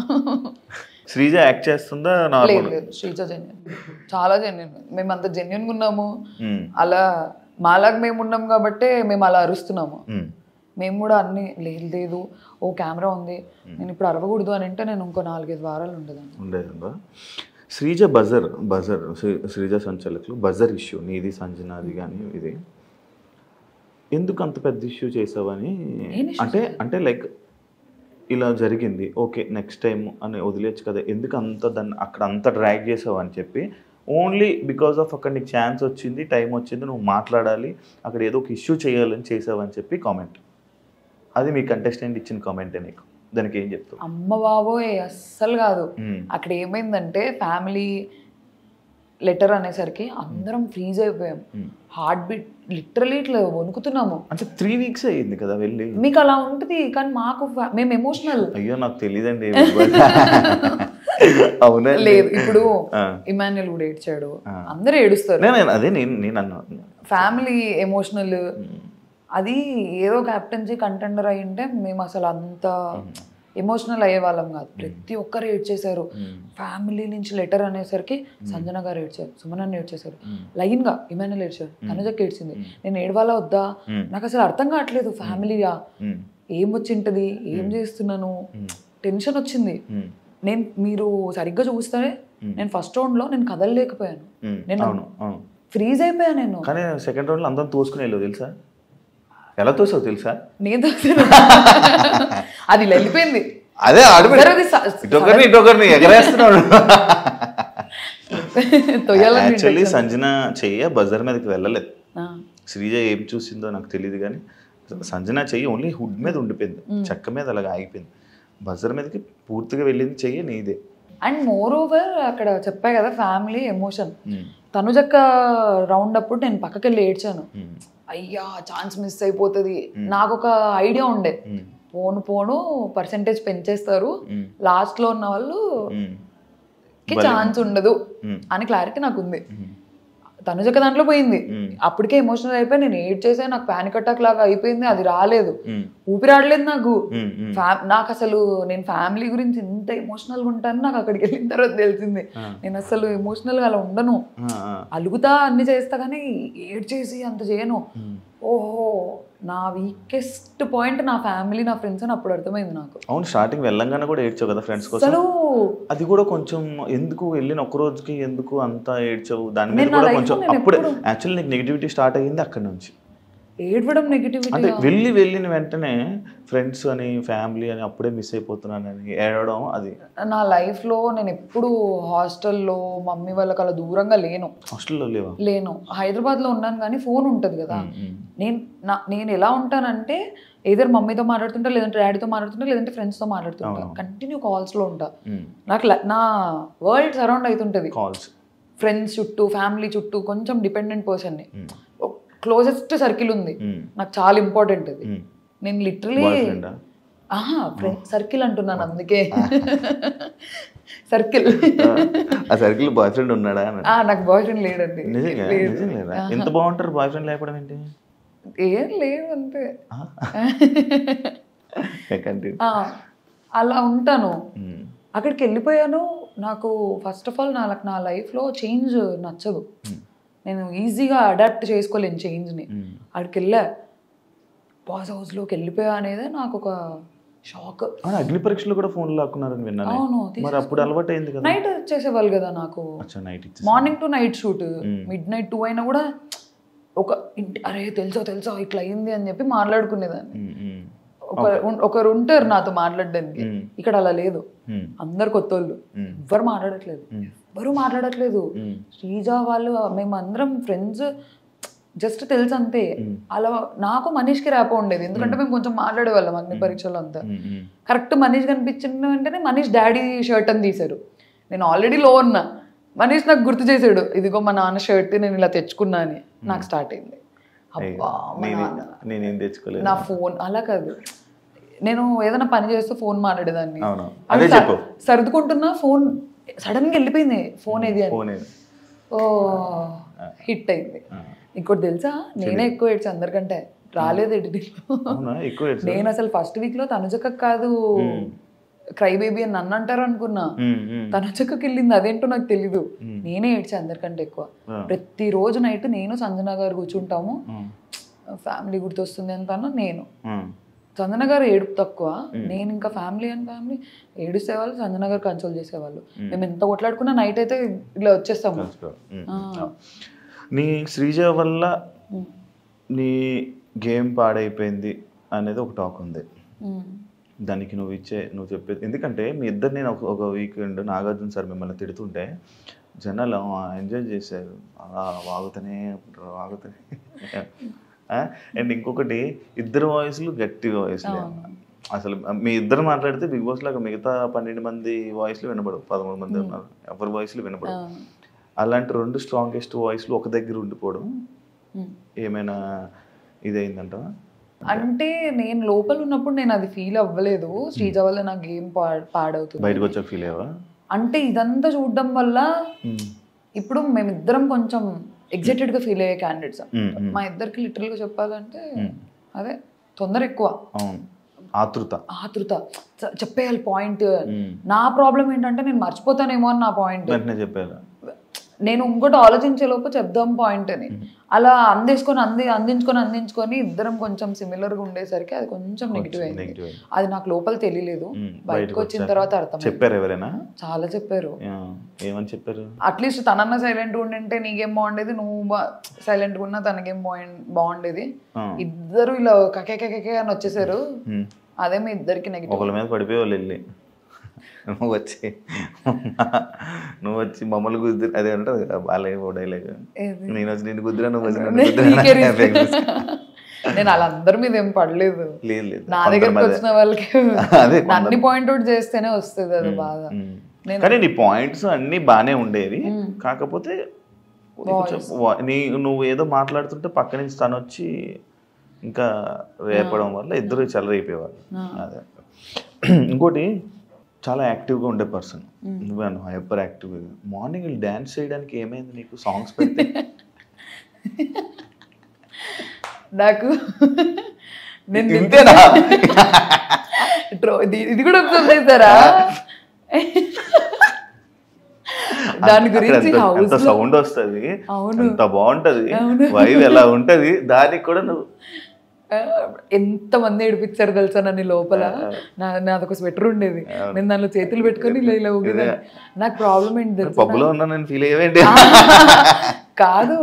శ్రీజ యాక్ట్ చేస్తుందా? లేదు, శ్రీజ జెన్యున్, చాలా జెన్యున్. మేము అంత జెన్యున్గా ఉన్నాము. అలా మాలాగా మేము ఉన్నాం కాబట్టి మేము అలా అరుస్తున్నాము. మేము కూడా అన్ని లేదు ఓ కెమెరా ఉంది, నేను ఇప్పుడు అరవకూడదు అని అంటే నేను ఇంకో 4-5 వారాలు ఉండేదా. శ్రీజ బజర్ శ్రీజ సంచలకులు బజర్ ఇష్యూ నీది సంజనాది కానీ ఇది ఎందుకు అంత పెద్ద ఇష్యూ చేసావని? అంటే లైక్ ఇలా జరిగింది, ఓకే నెక్స్ట్ టైం అని వదిలేచ్చు కదా, ఎందుకు దాన్ని అక్కడ అంత డ్రాగ్ చేసావు అని చెప్పి, ఓన్లీ బికాస్ ఆఫ్ అక్కడ నీకు ఛాన్స్ వచ్చింది, టైం వచ్చింది, నువ్వు మాట్లాడాలి, అక్కడ ఏదో ఒక ఇష్యూ చేయాలని చేసావని చెప్పి కామెంట్. అది మీ కంటెస్టెంట్ ఇచ్చిన కామెంటే. నీకు దానికి ఏం చెప్తావు? అమ్మ బాబోయ్, అస్సలు కాదు. అక్కడ ఏమైందంటే ఫ్యామిలీ లెటర్ అనేసరికి అందరం ఫ్రీజ్ అయిపోయాం. హార్ట్ బీట్ లిటరలీ ఇట్లా వణుకుతున్నాము. అంటే 3 weeks అయ్యింది కదా వెళ్ళి. మీకు అలా ఉంటుంది కానీ మాకు మేము ఎమోషనల్. అయ్యో నాకు తెలియదండి. అవునా? లేదు, ఇప్పుడు ఇమాన్యుల్ కూడా ఏడ్చాడు, అందరూ ఏడుస్తారు. అదే నేను అన్నా ఫ్యామిలీ ఎమోషనల్. అది ఏదో క్యాప్టెన్సీ కంటెండర్ అయి ఉంటే మేము అసలు అంత ఎమోషనల్ అయ్యే వాళ్ళం కాదు. ప్రతి ఒక్కరు ఏడ్చేశారు. ఫ్యామిలీ నుంచి లెటర్ అనేసరికి సంజన గారు ఏడ్చారు, సుమన్ ఏడ్చేశారు, లైన్ గా ఇమాన్యుల్ ఏడ్చారు, తనుజకి ఏడ్చింది. నేను ఏడవాలా వద్దా నాకు అసలు అర్థం కావట్లేదు. ఫ్యామిలీగా ఏం వచ్చింటది, ఏం చేస్తున్నాను, టెన్షన్ వచ్చింది. మీరు సరిగ్గా చూస్తే నేను ఫస్ట్ రౌండ్ లో నేను కదలలేకపోయాను, నేను ఫ్రీజ్ అయిపోయాను. నేను కానీ సెకండ్ రౌండ్ లో అందరం తోసుకుని వెళ్ళావు తెలుసా? ఎలా తోసావు తెలుసా? నేను అది వెళ్ళిపోయింది. అదే ఇటొకరిని ఎగరేస్తున్నాడు. యాక్చువల్లీ సంజన చెయ్య బజర్ మీదకి వెళ్ళలేదు. శ్రీజ ఏం చూసిందో నాకు తెలియదు కానీ సంజన చెయ్యి ఓన్లీ హుడ్ మీద ఉండిపోయింది, చెక్క మీద అలాగా ఆగిపోయింది. బజర్ మీదకి పూర్తిగా వెళ్ళింది చెయ్యి నీదే. అండ్ మోర్ ఓవర్ అక్కడ చెప్పా కదా ఫ్యామిలీ ఎమోషన్. తనుజక్క రౌండ్ అప్పుడు నేను పక్కకి వెళ్ళి ఏడ్చాను. అయ్యా ఛాన్స్ మిస్ అయిపోతుంది. నాకు ఒక ఐడియా ఉండే, పోను పర్సెంటేజ్ పెంచేస్తారు, లాస్ట్ లో ఉన్న వాళ్ళు ఛాన్స్ ఉండదు అని క్లారిటీ నాకు ఉంది. తనుజక్క దాంట్లో పోయింది, అప్పటికే ఎమోషనల్ అయిపోయి నేను ఏడ్ చేసా, నాకు పానిక్ అటాక్ లాగా అయిపోయింది, అది రాలేదు, ఊపిరాడలేదు నాకు. నాకు అసలు నేను ఫ్యామిలీ గురించి ఎంత ఎమోషనల్ గా ఉంటాను నాకు అక్కడికి వెళ్ళిన తర్వాత తెలిసింది. నేను అసలు ఎమోషనల్ గా అలా ఉండను, అలుగుతా అన్ని చేస్తా కానీ ఏడ్ చేసి అంత చేయను. ఓహో నా వీకెస్ట్ పాయింట్ నా ఫ్యామిలీ నా ఫ్రెండ్స్ అని అప్పుడు అర్థమైంది నాకు. అవును, స్టార్టింగ్ వెళ్ళంగానే కూడా ఏడ్చావు కదా ఫ్రెండ్స్ కోసం. అది కూడా కొంచెం ఎందుకు వెళ్ళిన ఒక్క రోజుకి ఎందుకు అంతా ఏడ్చావు? దాని మీద కూడా కొంచెం అప్పుడే యాక్చువల్లీ నీకు నెగిటివిటీ స్టార్ట్ అయ్యింది అక్కడ నుంచి. ఏడవడం నెగిటివిటీ అంటే వెళ్ళిన వెంటనే ఫ్రెండ్స్ అని ఫ్యామిలీ అని అప్పుడే మిస్ అయిపోతున్నానని ఏడవడం. అది నా లైఫ్ లో నేను ఎప్పుడు హాస్టల్లో మమ్మీ వాళ్ళకి అలా దూరంగా లేను. హాస్టల్లో లేను, హైదరాబాద్ లో ఉన్నాను కానీ ఫోన్ ఉంటది కదా. నేను ఎలా ఉంటానంటే ఏదర్ మమ్మీతో మాట్లాడుతుంటా, లేదంటే డాడీతో మాట్లాడుతుంటా, లేదంటే ఫ్రెండ్స్ తో మాట్లాడుతుంటా, కంటిన్యూ కాల్స్ లో ఉంటా. నాకు నా వరల్డ్ సరౌండ్ అవుతుంటది, ఫ్రెండ్స్ చుట్టూ ఫ్యామిలీ చుట్టూ. కొంచెం డిపెండెంట్ పర్సన్, క్లోజెస్ట్ సర్కిల్ ఉంది నాకు, చాలా ఇంపార్టెంట్ అది. నేను లిటరలీ ఫ్రెండ్ సర్కిల్ అంటున్నాను అందుకే. సర్కిల్. ఆ సర్కిల్ బాయ్ ఫ్రెండ్ ఉన్నాడా? నాకు బాయ్ ఫ్రెండ్ లేడండి. నిజంగా ఎంత బాగుంటారు బాయ్ ఫ్రెండ్ లేకపోవడం ఏంటి? ఏం లేదు అంతే. అలా ఉంటాను. అక్కడికి వెళ్ళిపోయాను. నాకు ఫస్ట్ ఆఫ్ ఆల్ నా లైఫ్లో చేంజ్ నచ్చదు. నేను ఈజీగా అడాప్ట్ చేసుకోలేను చేంజ్ని. అక్కడికి వెళ్ళా బాస్ హౌస్లోకి వెళ్ళిపోయా అనేది నాకు ఒక షాక్. అగ్ని పరీక్షలు కూడా ఫోన్ లాక్కున్నారని విన్నాను. అవును, మరి అప్పుడు అలవాటు అయింది కదా. నైట్ చేసేవాళ్ళు కదా నాకు, morning to night shoot. Mid night 2 అయినా కూడా ఒక అరే తెలుసా ఇట్లా అయింది అని చెప్పి మాట్లాడుకునేదాన్ని. ఒకరు ఉంటారు నాతో మాట్లాడడానికి. ఇక్కడ అలా లేదు. అందరు కొత్త వాళ్ళు, ఎవరు మాట్లాడట్లేదు. శ్రీజ వాళ్ళు మేమందరం ఫ్రెండ్స్, జస్ట్ తెలుసు అంతే. అలా నాకు మనీష్కి ర్యాపో ఉండేది, ఎందుకంటే మేము కొంచెం మాట్లాడేవాళ్ళం అగ్ని పరీక్షలు అంతా. కరెక్ట్ మనీష్ కనిపించిన వెంటనే మనీష్ డాడీ షర్ట్ అని తీశారు. నేను ఆల్రెడీ లో ఉన్నా, మనీష్ నాకు గుర్తు చేశాడు, ఇదిగో మా నాన్న షర్ట్ నేను ఇలా తెచ్చుకున్నా అని. నాకు స్టార్ట్ అయింది, అబ్బా నా ఫోన్. అలా కాదు, నేను ఏదైనా పని చేస్తూ ఫోన్ మాట్లాడేదాన్ని. సర్దుకుంటున్నా, ఫోన్ సడన్ గా వెళ్ళిపోయింది. ఫోన్ ఏది అని ఓ హిట్ అయింది. ఇంకోటి తెలుసా, నేనే ఎక్కువ ఏడ్చా అందరికంటే. రాలేదు ఎడిటింగ్. నేను అసలు ఫస్ట్ వీక్ లో తనుజక్క కాదు క్రై బేబీ అని నన్ను అంటారు అనుకున్నా. తనుజక్కకి వెళ్ళింది, అదేంటో నాకు తెలీదు. నేనే ఏడ్చా అందరికంటే ఎక్కువ. ప్రతిరోజు నైట్ నేను సంజన గారు కూర్చుంటాము, ఫ్యామిలీ గుర్తొస్తుంది అంత. నేను సంజన గారు ఏడుపు తక్కువ, నేను ఇంకా ఫ్యామిలీ ఏడుసేవాళ్ళు, సంజన గారు కన్సోల్ చేసేవాళ్ళు. మేము ఎంత కొట్లాడుకున్నా నైట్ అయితే ఇలా వచ్చేస్తాము. నీ శ్రీజ వల్ల నీ గేమ్ పాడైపోయింది అనేది ఒక టాక్ ఉంది. దానికి నువ్వు చెప్పేది ఎందుకంటే మీ ఇద్దరు, నేను ఒక వీకెండ్ నాగార్జున సార్ మిమ్మల్ని తిడుతుంటే జనాలు ఎంజాయ్ చేశారు, అలా వాగుతూనే అండ్ ఇంకొకటి ఇద్దరు వాయిస్లు గట్టి వాయిస్లే. అసలు మీ ఇద్దరు మాట్లాడితే బిగ్ బాస్ లాగా మిగతా 12 మంది వాయిస్లు వినపడవు, 13 మంది ఉన్నారు, ఎవరి వాయిస్లు వినపడవు. అలాంటి 2 స్ట్రాంగెస్ట్ వాయిస్లు ఒక దగ్గర ఉండిపోవడం ఏమైనా ఇదైందంట? అంటే నేను లోపల ఉన్నప్పుడు నేను అది ఫీల్ అవ్వలేదు. శ్రీజ వల్ల నా గేమ్ పాడవుతుంది, బయటకు వచ్చాక ఫీల్ అయ్యావా? అంటే ఇదంతా చూడడం వల్ల ఇప్పుడు మేమిద్దరం కొంచెం ఎగ్జైటెడ్ గా ఫీల్ అయ్యే క్యాండిడేట్స్. మా ఇద్దరికి లిటరల్ గా చెప్పాలంటే అదే తొందర ఎక్కువ, ఆతృత చెప్పేయాలి పాయింట్. నా ప్రాబ్లం ఏంటంటే నేను మర్చిపోతానేమో అని నా పాయింట్. నేను ఇంకోటి ఆలోచించే లోపు చెప్దాం పాయింట్ అని అలా అందించుకొని ఇద్దరం కొంచెం సిమిలర్ గా ఉండేసరికి అది కొంచెం నెగిటివ్ అయింది. అది నాకు లోపల తెలియలేదు, బయటకు వచ్చిన తర్వాత అర్థం. చెప్పారు ఎవరైనా? చాలా చెప్పారు. ఏమని చెప్పారు? అట్లీస్ట్ తనన్న సైలెంట్ గా ఉండింటే నీకేం బాగుండేది, నువ్వు సైలెంట్ గా ఉన్నా తనకేం బాగుండేది. ఇద్దరు ఇలా కకే అని వచ్చేసారు. అదే మీ ఇద్దరికి నెగిటివ్. ఒకళ్ళ మీద పడిపోయేవాళ్ళు వెళ్ళి, నువ్వు వచ్చి మమ్మల్ని గుద్దు, అదే అంటారు బాలయ్య డైలాగ్, నేను వచ్చి నిన్ను గుద్దురా, నువ్వు వచ్చి. నేను వాళ్ళందరి మీద ఏం పడలేదు, నా దగ్గరకు వచ్చిన వాళ్ళకి అన్ని పాయింట్ అవుట్ చేస్తేనే వస్తుంది అది బాగా. కానీ నీ పాయింట్స్ అన్ని బానే ఉండేవి, కాకపోతే నువ్వు ఏదో మాట్లాడుతుంటే పక్క నుంచి తను వచ్చి ఇంకా రేపడం వల్ల ఇద్దరు చెలరైపోయేవాళ్ళు. అదే ఇంకోటి, చాలా యాక్టివ్గా ఉండే పర్సన్ నువ్వు, హైపర్ యాక్టివ్. మార్నింగ్ డ్యాన్స్ చేయడానికి ఏమైంది నీకు? సాంగ్స్ పెడితే నాకు ఇది కూడా అబ్జర్వ్ చేస్తారా? దాని గురించి సౌండ్ వస్తుంది, అంత బాగుంటది, వైబ్ ఎలా ఉంటది, దానికి కూడా నువ్వు ఎంత మంది ఏడిపించారు తెలుసా నన్ను లోపల. నాదొక స్వెటర్ ఉండేది, నేను దానిలో చేతులు పెట్టుకుని ఇలా ఊగేదాన్ని. నాకు ప్రాబ్లం ఏంటి తెలుసా, కాదు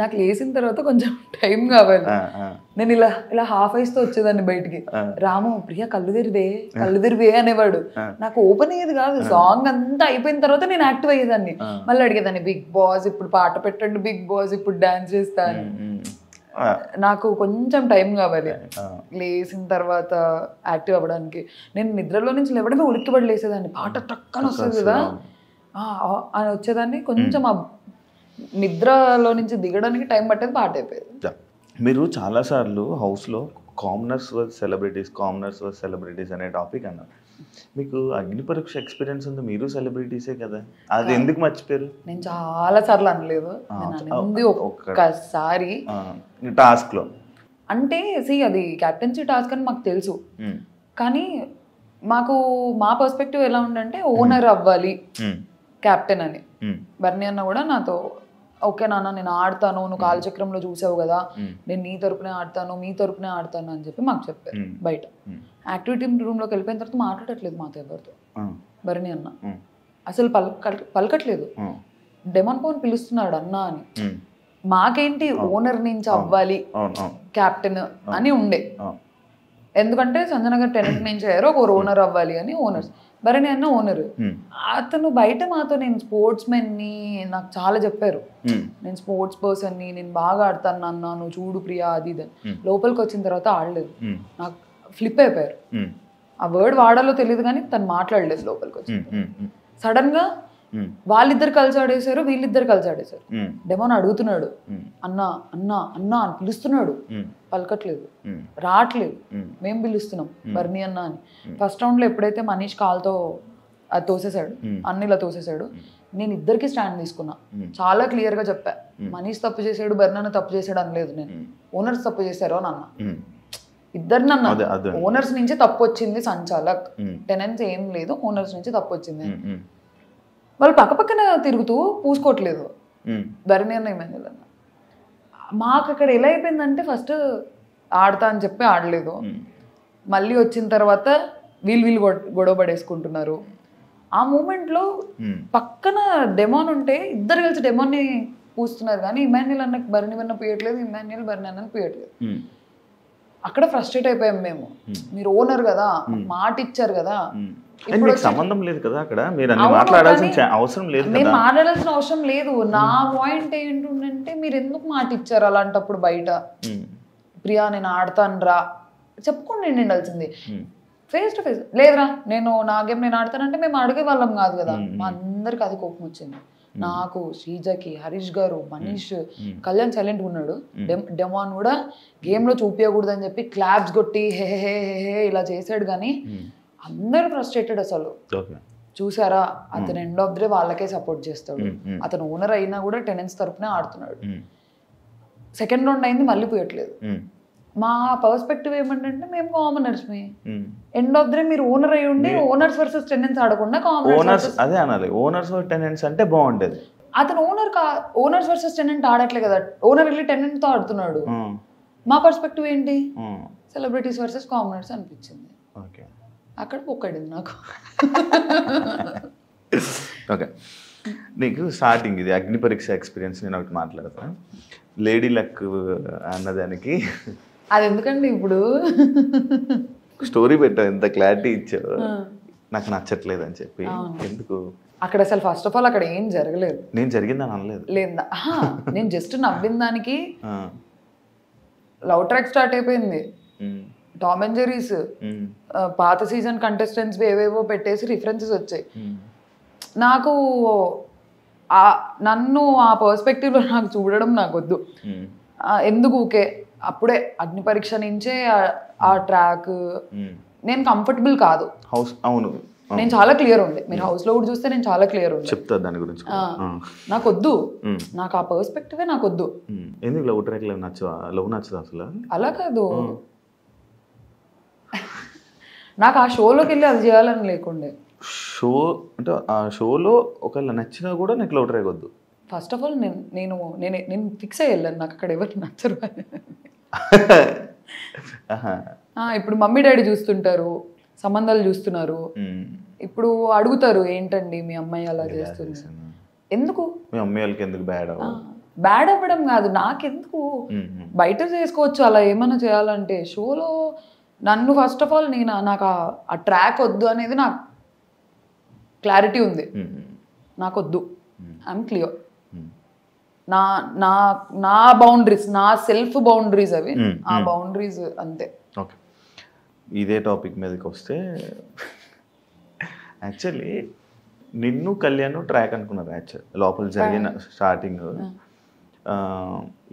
నాకు లేచిన తర్వాత కొంచెం టైం కావాలి. నేను ఇలా హాఫ్ ఐస్ తో వచ్చేదాన్ని బయటికి. రాము ప్రియా కళ్ళు తెరివే అనేవాడు. నాకు ఓపెన్ అయ్యేది కాదు. సాంగ్ అంతా అయిపోయిన తర్వాత నేను యాక్టివ్ అయ్యేదాన్ని. మళ్ళీ అడిగేదాన్ని, బిగ్ బాస్ ఇప్పుడు పాట పెట్టండి, బిగ్ బాస్ ఇప్పుడు డాన్స్ చేస్తాను. నాకు కొంచెం టైం కావాలి లేచిన తర్వాత యాక్టివ్ అవ్వడానికి. నేను నిద్రలో నుంచి లేవడమే ఉలిక్కిపడి లేసేదాన్ని. పాట టక్కన వస్తుంది కదా అని వచ్చేదాన్ని. కొంచెం నిద్రలో నుంచి దిగడానికి టైం పట్టేది, పాట అయిపోయేది. మీరు చాలాసార్లు హౌస్లో కామనర్స్ వర్సెస్ సెలబ్రిటీస్ అనే టాపిక్ అన్నారు. మీకు అగ్ని పరీక్ష ఎక్స్పీరియన్స్ ఉంది, మీరు సెలబ్రిటీసే కదా, అది ఎందుకు మర్చిపోయారు? నేను చాలా సార్లు అనలేదు, నేను అనింది ఒక్కసారి టాస్క్లో. అంటే అది క్యాప్టెన్సీ టాస్క్ అని మాకు తెలుసు, కానీ మాకు మా పర్స్పెక్టివ్ ఎలా ఉందంటే ఓనర్ అవ్వాలి క్యాప్టెన్ అని. బర్నీ అన్న కూడా నాతో ఓకే నాన్న నేను ఆడతాను, నువ్వు కాలచక్రంలో చూసావు కదా, నేను నీ తరపునే ఆడతాను, మీ తరపునే ఆడతాను అని చెప్పి మాకు చెప్పారు. బయట యాక్టివిటీ రూమ్లోకి వెళ్ళిపోయిన తర్వాత మాట్లాడట్లేదు మాతో ఎవరితో బర్నీ అన్న, అసలు పలకట్లేదు. డెమాన్ పవన్ పిలుస్తున్నాడు అన్న అని. మాకేంటి ఓనర్ నుంచి అవ్వాలి క్యాప్టెన్ అని ఉండే, ఎందుకంటే సంజన గారు టెనెంట్ నుంచి అయ్యారు, ఒక ఓనర్ అవ్వాలి అని ఓనర్స్. బర్నీ అన్న ఓనర్. అతను బయట మాతో నేను స్పోర్ట్స్ మెన్ని నాకు చాలా చెప్పారు, నేను స్పోర్ట్స్ పర్సన్ని, నేను బాగా ఆడతాను నాన్న, నువ్వు చూడు ప్రియా అది ఇది. లోపలికి వచ్చిన తర్వాత ఆడలేదు, నాకు ఫ్లిప్ అయిపోయారు. ఆ వర్డ్ వాడాలో తెలియదు కానీ తను మాట్లాడలేదు లోపలికి వచ్చి. సడన్ గా వాళ్ళిద్దరు కలిసి ఆడేశారు, వీళ్ళిద్దరు కలిసి ఆడేశారు. డెమోన్ అడుగుతున్నాడు అన్న అన్న అన్న అని పిలుస్తున్నాడు, పలకట్లేదు, రావట్లేదు. మేము పిలుస్తున్నాం బర్నీ అన్న అని. ఫస్ట్ రౌండ్ లో ఎప్పుడైతే మనీష్ కాల్తో అది తోసేశాడు, అన్నిలా తోసేశాడు, నేను ఇద్దరికి స్టాండ్ తీసుకున్నా. చాలా క్లియర్ గా చెప్పా, మనీష్ తప్పు చేశాడు, బర్నీ అన్న తప్పు చేశాడు అనలేదు నేను. ఓనర్స్ తప్పు చేశారు అని అన్నా. ఇద్దరిని అన్నా, ఓనర్స్ నుంచి తప్పు వచ్చింది, సంచాలక్ టెనెన్స్ ఏం లేదు, ఓనర్స్ నుంచి తప్పు వచ్చింది. వాళ్ళు పక్కపక్కన తిరుగుతూ పూసుకోవట్లేదు బర్నీ అన్న ఇమాన్యుల్ అన్న. మాకు అక్కడ ఎలా అయిపోయిందంటే ఫస్ట్ ఆడతా అని చెప్పి ఆడలేదు, మళ్ళీ వచ్చిన తర్వాత వీళ్ళు గొడవ పడేసుకుంటున్నారు. ఆ మూమెంట్లో పక్కన డెమాన్ ఉంటే ఇద్దరు కలిసి డెమాన్ని పూస్తున్నారు, కానీ ఇమాన్యుల్ అన్నకి బర్నీ అన్న పూయట్లేదు, ఇమాన్యుల్ బర్నీ అన్నకి పూయట్లేదు. అక్కడ ఫ్రస్ట్రేట్ అయిపోయాం మేము. మీరు ఓనర్ కదా, మాట ఇచ్చారు కదా, సంబంధం లేదు కదా అక్కడ, మీరు అన్ని మాట్లాడాల్సిన అవసరం లేదు, మేము మాట్లాడాల్సిన అవసరం లేదు. నా పాయింట్ ఏంటంటే మీరు ఎందుకు మాట ఇచ్చారు అలాంటప్పుడు బయట, ప్రియా నేను ఆడతాను రా చెప్పుకోండి ఉండాల్సింది. ఫేస్ టు ఫేస్ లేదురా నేను నా గేమ్ నేను ఆడతానంటే మేము అడిగే వాళ్ళం కాదు కదా. మా అందరికి అది కోపం వచ్చింది, నాకు, శ్రీజకి, హరీష్ గారు, మనీష్, కళ్యాణ్ సైలెంట్ ఉన్నాడు. డెమాన్ కూడా గేమ్ లో చూపించకూడదు అని చెప్పి క్లాప్స్ కొట్టి హే హే హే ఇలా చేశాడు, కానీ అందరూ ఫ్రస్ట్రేటెడ్. అసలు చూసారా, అతను ఎండ్ ఆఫ్ ది డే వాళ్ళకే సపోర్ట్ చేస్తాడు, అతను ఓనర్ అయినా కూడా టెనెన్స్ తరపునే ఆడుతున్నాడు. సెకండ్ రౌండ్ అయింది, మళ్ళీ పోయట్లేదు. మా పర్స్పెక్టివ్ ఏమంటే మేము commoners, end of the day మీరు ఓనర్ అయి ఉండి ఓనర్స్ వర్సెస్ టెనెన్స్ ఆడకుండా కామనర్స్ అదే అనాలి, ఓనర్స్ టెనెంట్స్ అంటే బాగుంటది. అతను ఓనర్స్ వర్సెస్ టెనెంట్ ఆడట్లే కదా, ఓనర్ వెళ్ళి టెనెంట్ తో ఆడుతున్నాడు. మా పర్స్పెక్టివ్ ఏంటి, సెలబ్రిటీస్ వర్సెస్ కామనర్స్ అనిపించింది. అక్కడ పొక్కడింది నాకు. ఓకే, నీకు స్టార్టింగ్ ఇది అగ్ని పరీక్ష ఎక్స్పీరియన్స్ నేను ఒకటి మాట్లాడతాను. లేడీ లక్ అన్నదానికి అది ఎందుకండి ఇప్పుడు స్టోరీ పెట్టావు, ఎంత క్లారిటీ ఇచ్చావు, నాకు నచ్చట్లేదు అని చెప్పి. ఎందుకు అక్కడ అసలు ఫస్ట్ ఆఫ్ ఆల్ అక్కడ ఏం జరగలేదు, నేను జరిగిందని అనలేదు, లేదా నేను జస్ట్ నవ్విన దానికి లవ్ ట్రాక్ స్టార్ట్ అయిపోయింది. టామ్ అండ్ జెర్రీస్ పాత సీజన్ కంటెస్టెంట్స్ ఏవేవో పెట్టేసి రిఫరెన్సెస్ వచ్చాయి. నాకు నన్ను ఆ పర్స్పెక్టివ్లో నాకు చూడడం నాకు వద్దు. ఎందుకు ఊకే అప్పుడే అగ్ని పరీక్ష నుంచే ఆ ట్రాక్ నేను కంఫర్టబుల్ కాదు. హౌస్ అవును, నేను చాలా క్లియర్ ఉండే, మీరు హౌస్ లో కూడా చూస్తే నేను చాలా క్లియర్ ఉండే. చెప్తా దాని గురించి. నాకు వద్దు, నాకు ఆ పర్స్పెక్టివే నాకు వద్దు. ఎందుకు లవ్ ట్రాక్ లవ్ నచ్చదు అసలు? అలా కాదు, నాకు ఆ షోలోకి వెళ్ళి అది చేయాలని లేకుండే. షో అంటే ఆ షోలో ఒకవేళ నచ్చినా కూడా నీకు లవ్ ట్రాక్ వద్దు. ఫస్ట్ ఆఫ్ ఆల్ నేను ఫిక్స్ అయ్యి వెళ్ళాను, నాకు అక్కడ ఎవరు నచ్చరు. ఇప్పుడు మమ్మీ డాడీ చూస్తుంటారు, సంబంధాలు చూస్తున్నారు, ఇప్పుడు అడుగుతారు ఏంటండి మీ అమ్మాయి అలా చేస్తుంది, ఎందుకు మీ అమ్మాయి వాళ్ళకి ఎందుకు బ్యాడ్ అవ్వడం కాదు, నాకెందుకు, బయట చేసుకోవచ్చు అలా ఏమైనా చేయాలంటే. షోలో నన్ను ఫస్ట్ ఆఫ్ ఆల్ నాకు ఆ ట్రాక్ వద్దు అనేది నాకు క్లారిటీ ఉంది, నాకు వద్దు, ఐఎమ్ క్లియర్. నా నా నా బౌండరీస్, నా సెల్ఫ్ బౌండరీస్ అవి, ఆ బౌండరీస్ అంతే. ఓకే, ఇదే టాపిక్ మీదకి వస్తే యాక్చువల్లీ నిన్ను కళ్యాణ్ ట్రాక్ అనుకున్నారు. యాక్చువల్ లోపల జరిగిన స్టార్టింగ్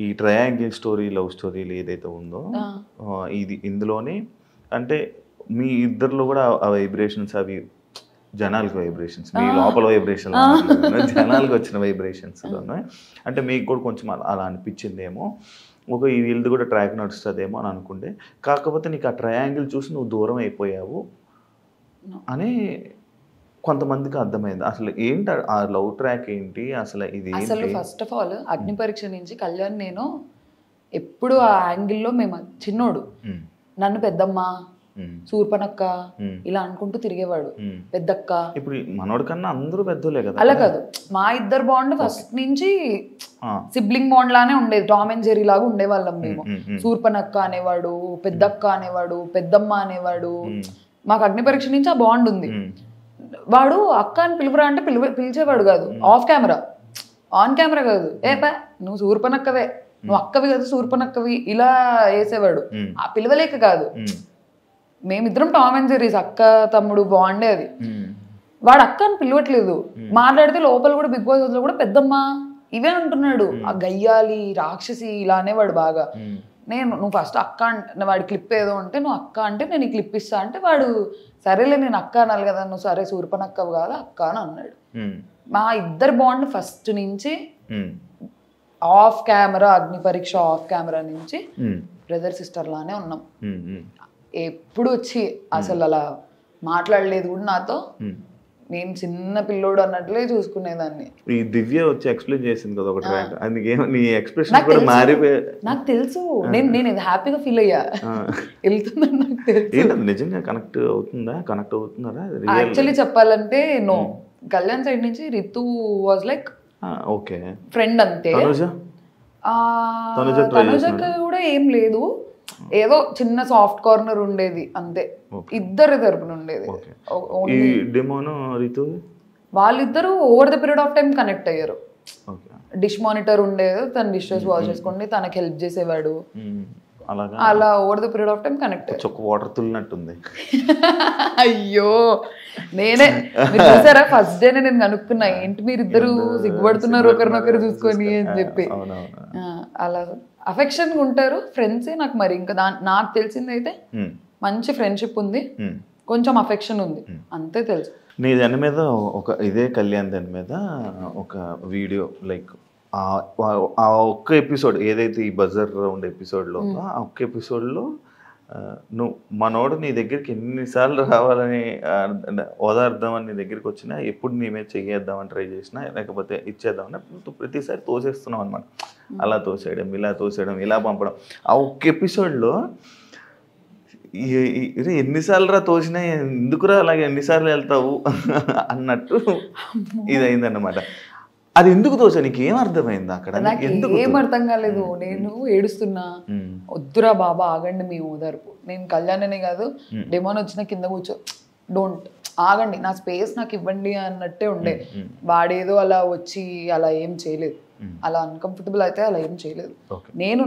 ఈ ట్రయాంగిల్ స్టోరీ లవ్ స్టోరీలు ఏదైతే ఉందో ఇందులోనే అంటే మీ ఇద్దరిలో కూడా ఆ వైబ్రేషన్స్ అవి జనాలకి వైబ్రేషన్స్, మీ లోపల వైబ్రేషన్ జనాలకి వచ్చిన వైబ్రేషన్స్లోనే అంటే మీకు కూడా కొంచెం అలా అనిపించిందేమో, ఈ వీళ్ళది కూడా ట్రాక్ నడుస్తుందేమో అని అనుకుంటే, కాకపోతే నీకు ఆ ట్రయాంగిల్ చూసి నువ్వు దూరం అయిపోయావు అని కొంతమందికి అర్థమైంది. అసలు ఏంటి ఆ లవ్ ట్రాక్ ఏంటి అసలు? ఇది అసలు ఫస్ట్ ఆఫ్ ఆల్ అగ్ని పరీక్ష నుంచి కళ్యాణ్ నేను ఎప్పుడు ఆ యాంగిల్లో మేము చిన్నోడు నన్ను పెద్దమ్మ సూర్పనక్క ఇలా అనుకుంటూ తిరిగేవాడు, పెద్దక్క. ఇప్పుడు మనోడి కన్నా అందరూ పెద్దోలే కదా. అలా కాదు, మా ఇద్దరు బాండ్ ఫస్ట్ నుంచి సిబ్లింగ్ బాండ్ లానే ఉండేది, టామ్ అండ్ జెర్రీ లాగా ఉండేవాళ్ళం మేము. సూర్పనక్క అనేవాడు, పెద్దక్క అనేవాడు, పెద్దమ్మ అనేవాడు. మాకు అగ్ని పరీక్ష నుంచి ఆ బాండ్ ఉంది. వాడు అక్క అని పిలుపురా అంటే పిలిచేవాడు కాదు, ఆఫ్ కెమెరా. ఆన్ కెమెరా కాదు, నువ్వు సూర్పనక్కవే, నువ్వు అక్కవి కదా సూర్పనక్కవి ఇలా వేసేవాడు. ఆ పిలవలేక కాదు, మేమిద్దరం టామ్ అండ్ జెర్రీస్, అక్క తమ్ముడు బాండే అది. వాడు అక్క అని పిలవట్లేదు, మాట్లాడితే లోపల కూడా బిగ్ బాస్ లో కూడా పెద్దమ్మ ఇవే అంటున్నాడు. ఆ గయ్యాలి రాక్షసి ఇలా అనేవాడు బాగా. నువ్వు ఫస్ట్ అక్క అంటే వాడి క్లిప్ ఏదో అంటే నువ్వు అక్క అంటే నేను ఈ క్లిప్ ఇస్తా అంటే వాడు సరేలే నేను అక్క అనాలి కదా, నువ్వు సరే సూర్పనక్క కాదు అక్క అని అన్నాడు. మా ఇద్దరు బాండ్ ఫస్ట్ నుంచి ఆఫ్ కెమెరా, అగ్ని పరీక్ష ఆఫ్ కెమెరా నుంచి బ్రదర్ సిస్టర్ లానే ఉన్నాం. ఎప్పుడు వచ్చి అసలు అలా మాట్లాడలేదు కూడా నాతో. నేను చిన్న పిల్లోడు అన్నట్లే చూసుకునేదాన్ని. ఈ దివ్య వచ్చి ఎక్స్ప్లెయిన్ చేసింది కదా ఒకటి, అందుకే నీ ఎక్స్ప్రెషన్ కూడా మారిపోయి నాకు తెలుసు. నేను హ్యాపీగా ఫీల్ అయ్యా, వెళ్తుందని నాకు తెలుసు. నిజంగా కనెక్ట్ అవుతున్నారా? యాక్చువల్లీ చెప్పాలంటే నో, కళ్యాణ్ సైడ్ నుంచి Ritu was like okay friend అంతే. తనుజకి కూడా ఏం లేదు, ఏదో చిన్న సాఫ్ట్ కార్నర్ ఉండేది అంతే, ఇద్దరు తరపున ఉండేది. వాళ్ళిద్దరూ over the period of time connect అయ్యారు. డిష్ మానిటర్ ఉండేది, తన డిషెస్ వాష్ చేసుకోండి, తనకి హెల్ప్ చేసేవాడు, అలా over the period of time connect. Water తుల్లినట్టుంది. అయ్యో నేనే చూసారా ఫస్ట్ డే నేను కనుక్కున్నా, ఏంటి మీరు ఇద్దరు సిగ్గుపడుతున్నారు ఒకరినొకరు చూసుకొని అని చెప్పి. అలా అఫెక్షన్ ఉంటారు ఫ్రెండ్సే. నాకు మరి ఇంకా నాకు తెలిసింది అయితే మంచి ఫ్రెండ్షిప్ ఉంది, కొంచెం అఫెక్షన్ ఉంది, అంతే తెలుసు. నీ దాని మీద ఇదే కళ్యాణ్ దాని మీద ఒక వీడియో లైక్ ఆ ఒక్క ఎపిసోడ్ ఏదైతే ఈ బజర్ రౌండ్ ఎపిసోడ్లో ఆ ఒక్క ఎపిసోడ్లో నువ్వు మనోడు నీ దగ్గరికి ఎన్నిసార్లు రావాలని ఓదార్దామని నీ దగ్గరికి వచ్చినా, ఎప్పుడు నీ మీద చెయ్యేద్దామని ట్రై చేసినా, లేకపోతే ఇచ్చేద్దామని ప్రతిసారి తోసేస్తున్నావు అనమాట. అలా తోసేయడం, ఇలా తోసేయడం, ఇలా పంపడం. ఆ ఒక్క ఎపిసోడ్లో ఎన్నిసార్లు రా తోసినా, ఎందుకురా అలాగే ఎన్నిసార్లు వెళ్తావు అన్నట్టు ఇది అయిందన్నమాట. అది ఎందుకు తోచా? నీకు ఏం అర్థమైంది అక్కడ? ఏం అర్థం కాలేదు. నేను ఏడుస్తున్నా, వద్దురా బాబా ఆగండి మీ ఓదార్పు. నేను కళ్యాణ్ కాదు, డెమోన్ వచ్చిన కింద కూర్చో, డోంట్ ఆగండి, నా స్పేస్ నాకు ఇవ్వండి అన్నట్టే ఉండే. వాడేదో అలా వచ్చి అలా ఏం చేయలేదు, అలా అన్కంఫర్టబుల్ అయితే అలా ఏం చేయలేదు.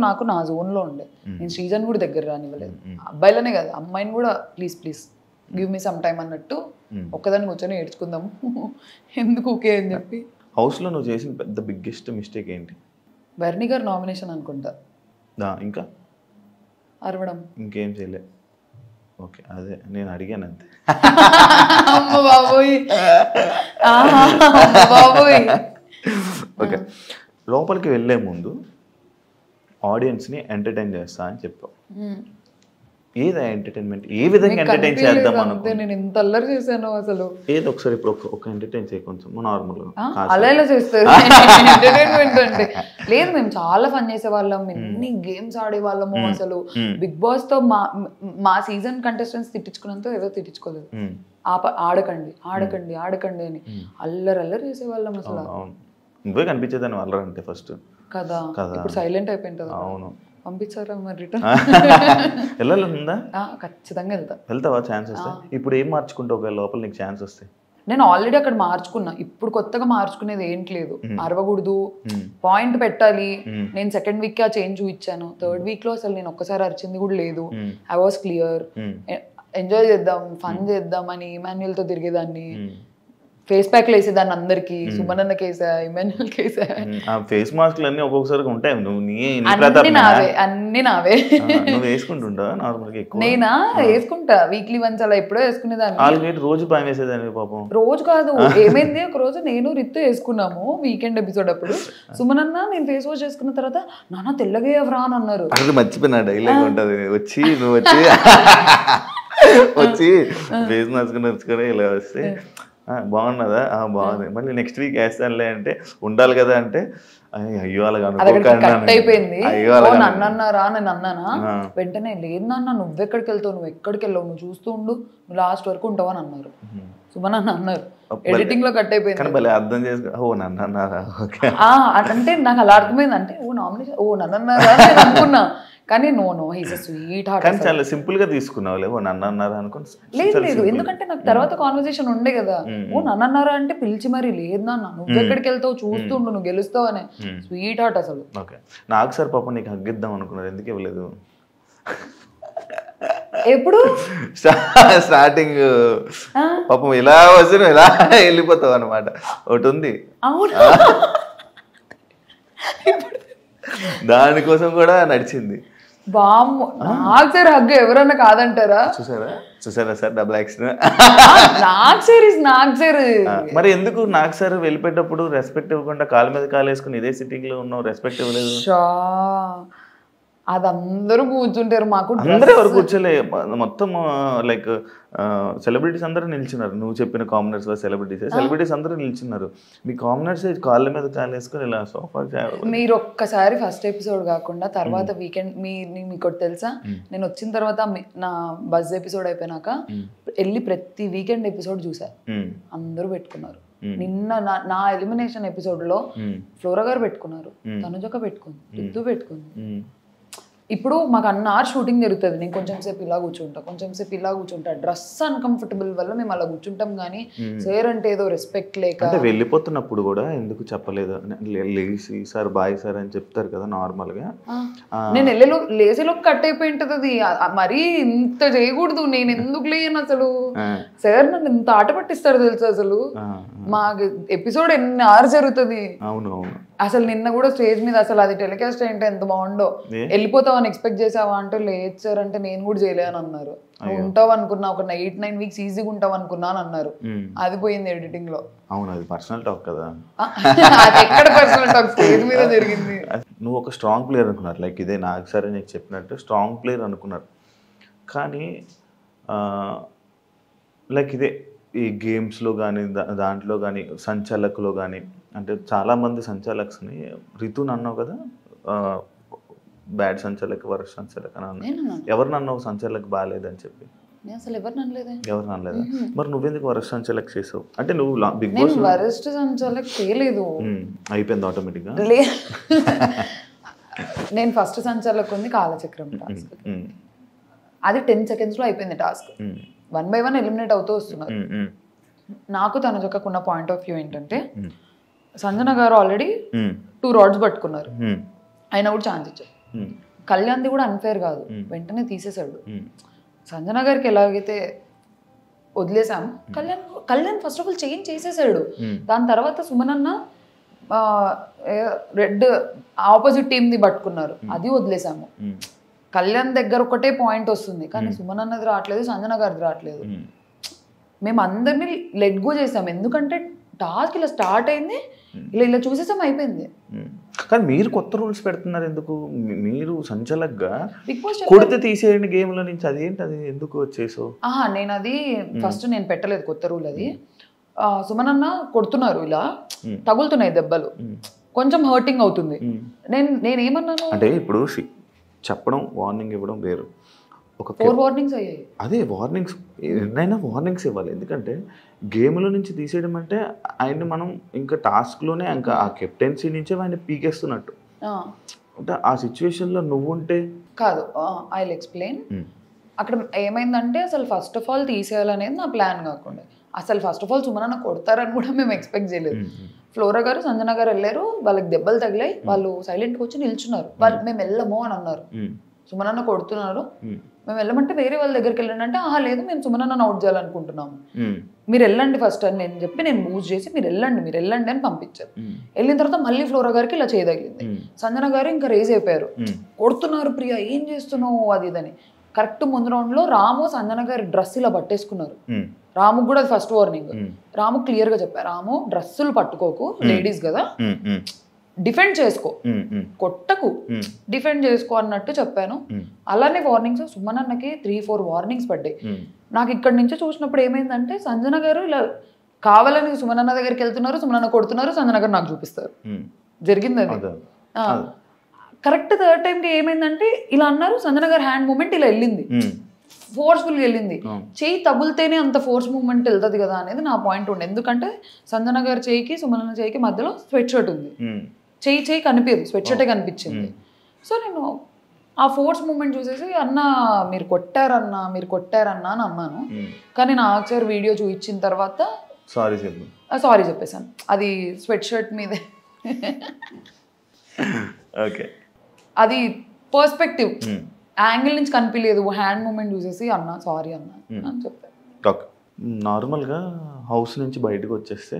నాకు నా జోన్లో ఉండే. నేను శ్రీజన్ కూడా దగ్గర రానివ్వలేదు, అబ్బాయిలనే కాదు అమ్మాయిని కూడా please give me some time అన్నట్టు ఒక్కదాన్ని కూర్చొని ఏడ్చుకుందాము ఎందుకు ఓకే అని చెప్పి. హౌస్లో నువ్వు చేసిన పెద్ద బిగ్గెస్ట్ మిస్టేక్ ఏంటి? బర్నీ గారు నామినేషన్ అనుకుంటా. ఇంకా అరవడం, ఇంకేం చేయలే. ఓకే, అదే నేను అడిగాను అంతే. ఓకే, లోపలికి వెళ్ళే ముందు ఆడియన్స్ని ఎంటర్టైన్ చేస్తా అని చెప్పావు. ఏదా ఎంటర్టైన్మెంట్? ఏ విధంగా ఎంటర్టైన్ చేద్దాం అనుకో. నేను ఎంత అల్లరి చేశాను అసలు. ఏదో ఒకసారి ఇప్పుడు ఒక ఎంటర్టైన్ చేయ కొంచెం నార్మల్ అలా ఎలా చేస్తారు ఎంటర్టైన్మెంట్ అంటే? లేదు, మేము చాలా ఫన్ చేసేవాళ్ళం, ఎన్ని గేమ్స్ ఆడేవాళ్ళము అసలు. బిగ్ బాస్ తో మా సీజన్ కంటెస్టెంట్స్ తిట్టించుకున్నంత ఏదో తిట్టించుకోలేదు. ఆడకండి ఆడకండి ఆడకండి అని అల్లరి చేసేవాళ్ళం అసలు. నువ్వే కనిపించేదాన్ని అల్లరి అంటే ఫస్ట్ కదా. ఇప్పుడు సైలెంట్ అయిపోయింది కదా. అవును, పంపించారా మరి రిటర్న్? వెళ్ళాలందా? ఖచ్చితంగా వెళ్తావా? ఛాన్స్ వస్తే ఇప్పుడు ఏం మార్చుకుంటావు ఒకవేళ లోపల నీకు ఛాన్స్ వస్తే? నేను ఆల్రెడీ అక్కడ మార్చుకున్నా, ఇప్పుడు కొత్తగా మార్చుకునేది ఏంటి లేదు. అరవకూడదు, పాయింట్ పెట్టాలి. నేను సెకండ్ వీక్ ఆ చేంజ్ చూపించాను, థర్డ్ వీక్ లో అసలు నేను ఒక్కసారి అరిచింది కూడా లేదు. I was clear. ఎంజాయ్ చేద్దాం, ఫన్ చేద్దాం అని ఇమాన్యుయల్ తో తిరిగేదాన్ని. ఫేస్ ప్యాక్లు వేసేదాన్ని అందరికి, సుమనన్న కేసా, ఇమాన్యుల్ కేసా, ఆ ఫేస్ మాస్క్లు అన్ని ఒక్కొక్కసారి ఉంటాయి. నువ్వు అన్ని నావే. నువ్వు వేసుకుంటుంటా నార్మల్గా ఎక్కువ? నేనా వేసుకుంటా వీక్లీ వన్స్ అలా ఎప్పుడో వేసుకునేదాన్ని. ఆల్రెడీ రోజు భయం వేసేదాన్ని పాపం. రోజు కాదు, ఏమైంది ఒక రోజు నేను రిత్తు వేసుకున్నాము వీకెండ్ ఎపిసోడ్ అప్పుడు. సుమనన్న నేను ఫేస్ వాష్ చేసుకున్న తర్వాత నాన్న తెల్లగా ఎవరా అని అన్నారు. అది మర్చిపోయినా డైలాగ్ ఉంటుంది, వచ్చి నువ్వు వచ్చి ఫేస్ మాస్క్ నచ్చుకొని ఇలా వస్తే బాగున్నదా, బాగుంది, మళ్ళీ నెక్స్ట్ వీక్ వేస్తానులే అంటే ఉండాలి కదా అంటే అయ్యో అలాగా కట్ అయిపోయింది. నన్ను అన్నారా నేను అన్నానా, వెంటనే లేదు నాన్న నువ్వెక్కడికి వెళ్తావు, నువ్వు ఎక్కడికి వెళ్ళావు, నువ్వు చూస్తూ ఉండు, నువ్వు లాస్ట్ వరకు ఉంటావు అని అన్నారు. సుమనన్న అన్నారు. ఎడిటింగ్ లో కట్ అయిపోయింది. అర్థం చేసుకో, ఓ నన్ను అన్నారా అంటే నాకు అలా అర్థమైంది. అంటే ఓ నామినేషన్, ఓ నన్ను అన్నారా నేను అనుకున్నా. కానీ no he's a sweetheart. కానీ చాలా సింపుల్ గా తీసుకున్నావు, లేవో నన్ను అన్నారా అనుకుని. లేదు ఎందుకంటే నాకు తర్వాత కాన్వర్సేషన్ ఉండే కదా, ఓ నన్ను అన్నారా అంటే పిలిచి మరి లేదు నాన్న నువ్వు ఎక్కడికి వెళ్తావు చూస్తుండు నువ్వు గెలుస్తావు అనే స్వీట్ హార్ట్ అసలు. ఓకే నాకు సార్ పాపం నీకు హగ్గిద్దాం అనుకున్నారు, ఎందుకు ఇవ్వలేదు? ఎప్పుడు స్టార్టింగ్ పాపం ఇలా వచ్చి ఇలా వెళ్ళిపోతావు అనమాట, ఒకటి ఉంది. దానికోసం కూడా నడిచింది. బామ్మ నాకు సార్ హగ్గు ఎవరన్నా కాదంటారా? చూసారా సార్ డబుల్ యాక్షన్. నాకు సార్ మరి ఎందుకు నాకు సార్ వెళ్ళిపోయేటప్పుడు రెస్పెక్ట్ ఇవ్వకుండా కాలు మీద కాలు వేసుకుని ఇదే సిట్టింగ్ లో ఉన్నావు, రెస్పెక్ట్ ఇవ్వలేదు? అది అందరూ కూర్చుంటారు, మాకు అందరూ ఎవరు కూర్చోలే, మొత్తం లైక్ సెలబ్రిటీస్ అందరూ నిల్చున్నారు. నువ్వు చెప్పిన కామనర్స్ సెలబ్రిటీస్ అందరూ నిల్చున్నారు. మీ కామనర్స్ కాళ్ళ మీద కాలు వేసుకుని ఇలా సోఫా. మీరు ఒక్కసారి ఫస్ట్ ఎపిసోడ్ కాకుండా తర్వాత వీకెండ్ మీకు తెలుసా, నేను వచ్చిన తర్వాత నా బజ్ ఎపిసోడ్ అయిపోయినాక వెళ్ళి ప్రతి వీకెండ్ ఎపిసోడ్ చూసా, అందరూ పెట్టుకున్నారు. నిన్న నా ఎలిమినేషన్ ఎపిసోడ్ లో ఫ్లోరా గారు పెట్టుకున్నారు, తనుజక్క పెట్టుకుంది, రిద్దు పెట్టుకుంది. ఇప్పుడు మాకు అన్నారు షూటింగ్ జరుగుతుంది, నేను కొంచెం సేపు ఇలా కూర్చుంటా, డ్రెస్ అన్కంఫర్టబుల్ వల్ల మేము అలా కూర్చుంటాం. కానీ సార్ అంటే ఏదో రెస్పెక్ట్ లేక. అంటే వెళ్ళిపోతున్నప్పుడు కూడా ఎందుకు చెప్పలేదు, లేసి సార్ బాయ్ సార్ అని చెప్తారు కదా నార్మల్ గా. నేను లేసేలో కట్ అయిపోయి ఉంటది అది, మరీ ఇంత చేయకూడదు. నేను ఎందుకు లేను అసలు, సార్ నన్ను ఇంత ఆట పట్టిస్తారు తెలుసు అసలు. మాకు ఎపిసోడ్ ఎన్ని అవర్స్ జరుగుతుంది. అసలు నిన్న కూడా స్టేజ్ మీద అసలు అది టెలికాస్ట్ ఏంటో ఎంత బాగుండో, వెళ్ళిపోతావు అని ఎక్స్పెక్ట్ చేసావా అంటే లేదు సార్ అంటే నేను కూడా చేయలేను అన్నారు. నువ్వు ఉంటావు అనుకున్నా, ఒక 8-9 వీక్స్ ఈజీగా ఉంటావు అనుకున్నా అని అన్నారు. అది పోయింది ఎడిటింగ్ లో. అవును, అది పర్సనల్ టాక్ కదా. అది ఎక్కడ పర్సనల్ టాక్, స్టేజ్ మీద జరిగింది. నువ్వు ఒక స్ట్రాంగ్ ప్లేయర్ అనుకున్నారు, లైక్ ఇదే నాకు సరే నీకు చెప్పినట్టు స్ట్రాంగ్ ప్లేయర్ అనుకున్నారు. కానీ లైక్ ఇదే ఈ గేమ్స్లో కానీ దాంట్లో కానీ సంచాలకులో కానీ, అంటే చాలామంది సంచాలక్స్ని రితుని అన్నావు కదా, బ్యాడ్ సంచాలక్ వరస్ట్ సంచాలక్ అని అన్నావు. ఎవరిని అన్నావు సంచాలక్ బాగాలేదని చెప్పి? ఎవరు అనలేదా? మరి నువ్వెందుకు వరస్ట్ సంచాలక్ చేసావు? అంటే నువ్వు బిగ్ బాస్ వరస్ట్ సంచాలక్ చేయలేదు, అయిపోయింది ఆటోమేటిక్గా. నేను ఫస్ట్ సంచాలక్ ఉంది కాలచక్రం టాస్క్, అది 10 seconds లో అయిపోయింది టాస్క్. 1 by 1 ఎలిమినేట్ అవుతూ వస్తున్నారు. నాకు తనుజక్కకున్న పాయింట్ ఆఫ్ వ్యూ ఏంటంటే, సంజన గారు ఆల్రెడీ 2 rods పట్టుకున్నారు, అయినా కూడా ఛాన్స్ ఇచ్చారు. కళ్యాణ్ది కూడా అన్ఫేర్ కాదు, వెంటనే తీసేశాడు. సంజన గారికి ఎలాగైతే వదిలేసాము, Kalyan first of all change చేసేసాడు. దాని తర్వాత సుమనన్న రెడ్ ఆపోజిట్ టీమ్ది పట్టుకున్నారు, అది వదిలేసాము. కళ్యాణ్ దగ్గర ఒకటే పాయింట్ వస్తుంది, కానీ సుమన్ అన్నది రావట్లేదు, సంజన గారిది రావట్లేదు. మేము అందరినీ లెట్ గో చేసాం, ఎందుకంటే టాస్క్ ఇలా స్టార్ట్ అయింది, ఇలా చూసేసాం, అయిపోయింది. కానీ మీరు కొత్త రూల్స్ పెడుతున్నారు ఎందుకు? మీరు సంచలక్గా కొడితే తీసేయండి గేమ్ లో నుంచి, అదేంటి, అది ఎందుకు వచ్చేసావు? నేను అది ఫస్ట్ నేను పెట్టలేదు కొత్త రూల్. అది సుమన్ అన్న కొడుతున్నారు, ఇలా తగులుతున్నాయి దెబ్బలు, కొంచెం హర్టింగ్ అవుతుంది. నేనేమన్నాను అంటే ఇప్పుడు చెప్పడం వార్నింగ్ ఇవ్వడం వేరు. ఒక 4 warnings అయ్యాయి. అదే వార్నింగ్స్, ఎన్నైనా వార్నింగ్స్ ఇవ్వాలి. ఎందుకంటే గేమ్లో నుంచి తీసేయడం అంటే ఆయన్ని మనం ఇంకా టాస్క్లోనే ఇంకా ఆ కెప్టెన్సీ నుంచే ఆయన పీకేస్తున్నట్టు. అంటే ఆ సిచ్యువేషన్లో నువ్వు ఉంటే కాదు. I will explain. అక్కడ ఏమైందంటే అసలు ఫస్ట్ ఆఫ్ ఆల్ తీసేయాలనేది నా ప్లాన్ కాకుండా, అసలు ఫస్ట్ ఆఫ్ ఆల్ సుమనన్న కొడతారని కూడా మేము ఎక్స్పెక్ట్ చేయలేదు. ఫ్లోరా గారు సంజన గారు వెళ్ళారు, వాళ్ళకి దెబ్బలు తగిలాయి, వాళ్ళు సైలెంట్గా వచ్చి నిల్చున్నారు. వాళ్ళు మేము వెళ్ళము అని అన్నారు. సుమనన్న కొడుతున్నారు, మేము వెళ్ళమంటే వేరే వాళ్ళ దగ్గరికి వెళ్ళండి అంటే ఆహా లేదు మేము సుమనన్న అవుట్ చేయాలనుకుంటున్నాము, మీరు వెళ్ళండి ఫస్ట్ అని నేను చెప్పి నేను మూవ్ చేసి మీరు వెళ్ళండి అని పంపించారు. వెళ్ళిన తర్వాత మళ్ళీ ఫ్లోరా గారికి ఇలా చేయదగిలింది. సంజన గారు ఇంకా రేజ్ అయిపోయారు, కొడుతున్నారు ప్రియా ఏం చేస్తున్నావు అది ఇదని. కరెక్ట్ ముందు రౌండ్ లో రాము సంజన గారి డ్రెస్ ఇలా పట్టేసుకున్నారు. రాము కూడా అది ఫస్ట్ వార్నింగ్. రాము క్లియర్ గా చెప్పారు, రాము డ్రెస్సులు పట్టుకోకు, లేడీస్ కదా డిఫెండ్ చేసుకో, కొట్టకు, డిఫెండ్ చేసుకో అన్నట్టు చెప్పాను. అలానే వార్నింగ్స్ సుమనన్నకి 3-4 వార్నింగ్స్ పడ్డాయి. నాకు ఇక్కడ నుంచి చూసినప్పుడు ఏమైందంటే సంజన గారు ఇలా కావాలని సుమనన్న దగ్గరికి వెళ్తున్నారు, సుమనన్న కొడుతున్నారు, సంజన గారు నాకు చూపిస్తారు. జరిగింది అది. కరెక్ట్ థర్డ్ టైంకి ఏమైందంటే ఇలా అన్నారు, సంజన గారు హ్యాండ్ మూమెంట్ ఇలా వెళ్ళింది, ఫోర్స్ఫుల్గా వెళ్ళింది. చెయ్యి తగులితేనే అంత ఫోర్స్ మూమెంట్ వెళ్తుంది కదా అనేది నా పాయింట్ ఉండే. ఎందుకంటే సంజన గారి చెయ్యికి సుమనన్న చెయ్యికి మధ్యలో స్వెట్ షర్ట్ ఉంది, చెయ్యి కనిపించదు, స్వెట్ షర్టే కనిపించింది. సో నేను ఆ ఫోర్స్ మూమెంట్ చూసేసి అన్న మీరు కొట్టారన్నా అని అన్నాను. కానీ నా ఒకసారి వీడియో చూపించిన తర్వాత సారీ చెప్పేశాను, అది స్వెట్ షర్ట్ మీదే. అది పర్స్పెక్టివ్ యాంగిల్ నుంచి కనిపించలేదు, హ్యాండ్ మూమెంట్ చూసేసి అన్న సారీ అన్న అని చెప్పాను. నార్మల్గా హౌస్ నుంచి బయటకు వచ్చేస్తే